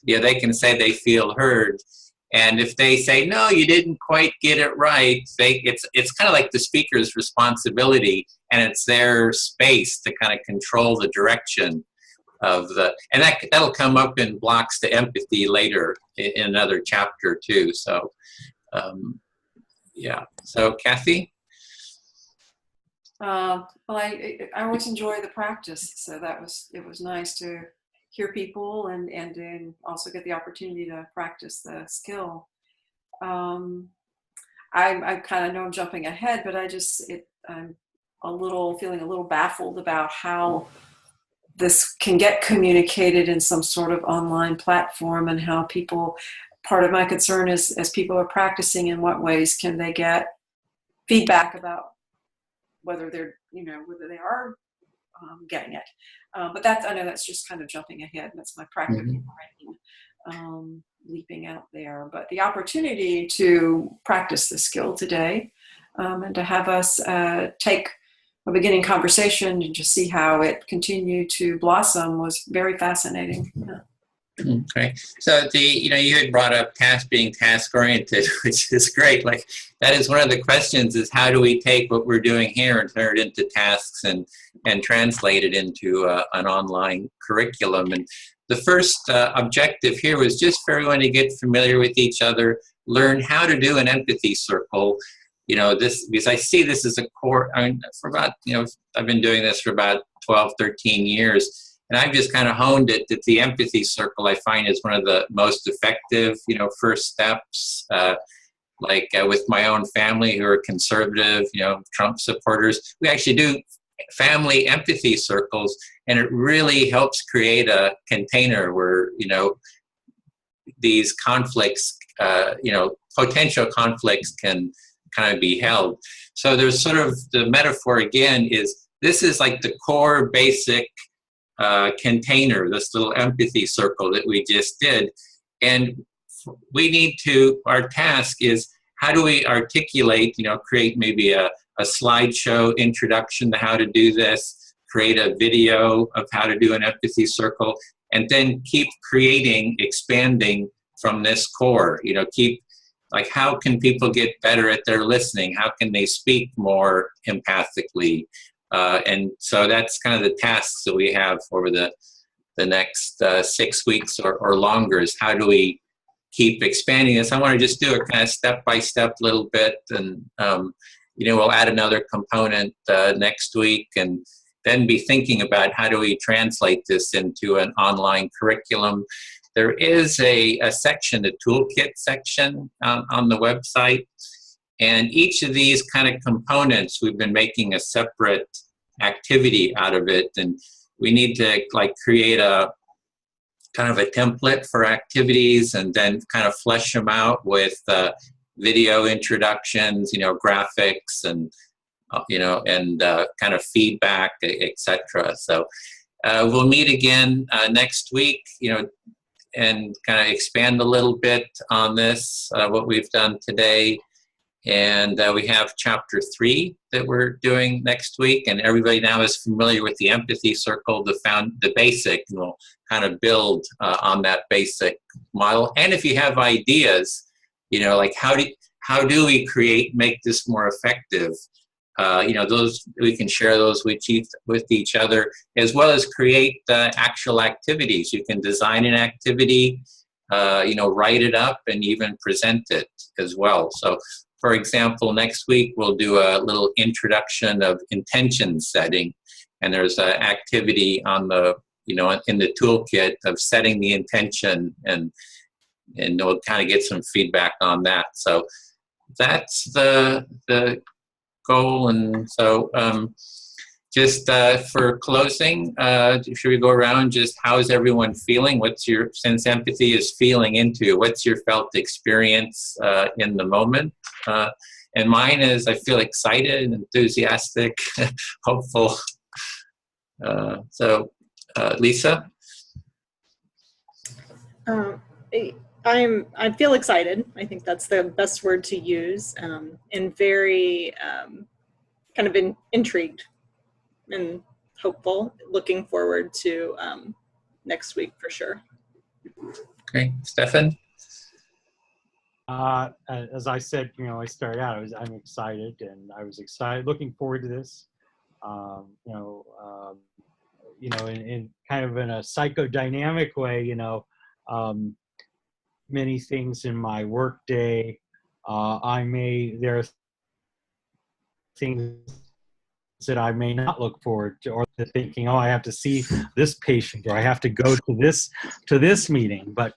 they can say they feel heard. And if they say, no, you didn't quite get it right, it's kind of like the speaker's responsibility, and it's their space to kind of control the direction of and that'll come up in blocks to empathy later in another chapter too. So, yeah. So, Kathy? Well, I always enjoy the practice, so it was nice to hear people and then also get the opportunity to practice the skill. I kind of know I'm jumping ahead, but I'm feeling a little baffled about how this can get communicated in some sort of online platform, and how part of my concern is, as people are practicing, in what ways can they get feedback about whether they are getting it. But I know that's just kind of jumping ahead. That's my practical brain leaping out there. But the opportunity to practice the skill today, and to have us take a beginning conversation and just see how it continued to blossom was very fascinating. Yeah. Okay, so you had brought up being task oriented, which is great. Like, that is one of the questions: is how do we take what we're doing here and turn it into tasks and translate it into an online curriculum? And the first objective here was just for everyone to get familiar with each other, learn how to do an empathy circle. Because I see this as a core. I mean, for about I've been doing this for about 12, 13 years. And I've just kind of honed it that the empathy circle I find is one of the most effective, first steps. With my own family who are conservative, Trump supporters, we actually do family empathy circles, and it really helps create a container where, these conflicts, potential conflicts can kind of be held. So there's sort of the metaphor again is this is like the core basic container, this little empathy circle that we just did. And our task is, how do we articulate, create maybe a slideshow introduction to how to do this, create a video of how to do an empathy circle, and then keep expanding from this core, how can people get better at their listening? How can they speak more empathically? And so that's kind of the tasks that we have over the next 6 weeks or longer, is how do we keep expanding this? I want to just do a kind of step-by-step little bit, and we'll add another component next week, and then be thinking about how do we translate this into an online curriculum there is a section, the toolkit section on the website. And each of these kind of components, we've been making a separate activity out of it. And we need to like create a kind of a template for activities and then kind of flesh them out with video introductions, graphics and, kind of feedback, etc. So we'll meet again next week, and kind of expand a little bit on this, what we've done today. And we have chapter 3 that we're doing next week, and everybody now is familiar with the empathy circle, the basic, and we'll kind of build on that basic model. And if you have ideas, like how do we make this more effective? Those we can share those with each other, as well as create actual activities. You can design an activity, write it up, and even present it as well. So, for example, next week we'll do a little introduction of intention setting, and there's an activity on the in the toolkit of setting the intention, and we'll kind of get some feedback on that. So that's the goal. And so just for closing, should we go around just how is everyone feeling? Since empathy is feeling into, what's your felt experience in the moment? And mine is I feel excited, enthusiastic, hopeful. So Lisa? I feel excited. I think that's the best word to use, and very kind of intrigued and hopeful, looking forward to next week for sure. Okay, Stefan? As I said, I started out, I'm excited, and I was excited, looking forward to this. In kind of in a psychodynamic way, many things in my work day, there are things that I may not look forward to, or thinking, I have to see this patient, or I have to go to this meeting. But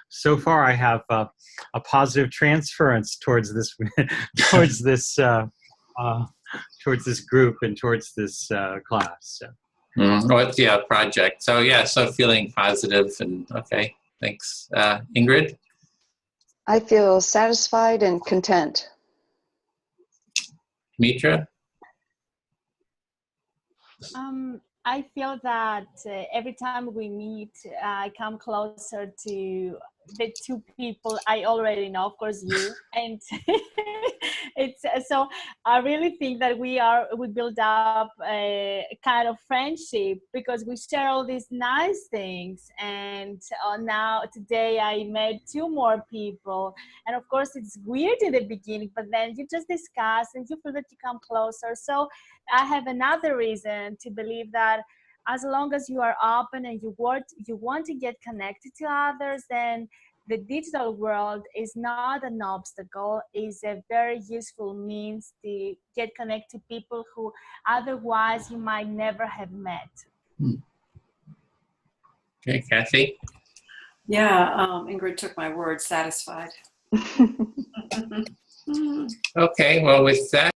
so far, I have a positive transference towards this towards this group and towards this class. So. Project. So feeling positive, and okay, thanks. Ingrid? I feel satisfied and content. Mitra? I feel that every time we meet, I come closer to the two people I already know, of course you, and it's so I really think that we build up a kind of friendship because we share all these nice things. And now today I met 2 more people, and of course it's weird in the beginning, but then you just discuss and you feel that you come closer. So I have another reason to believe that as long as you are open and you want to get connected to others, then the digital world is not an obstacle, is a very useful means to get connected to people who otherwise you might never have met. Okay, Kathy? Yeah, Ingrid took my word, satisfied. Okay, well, with that,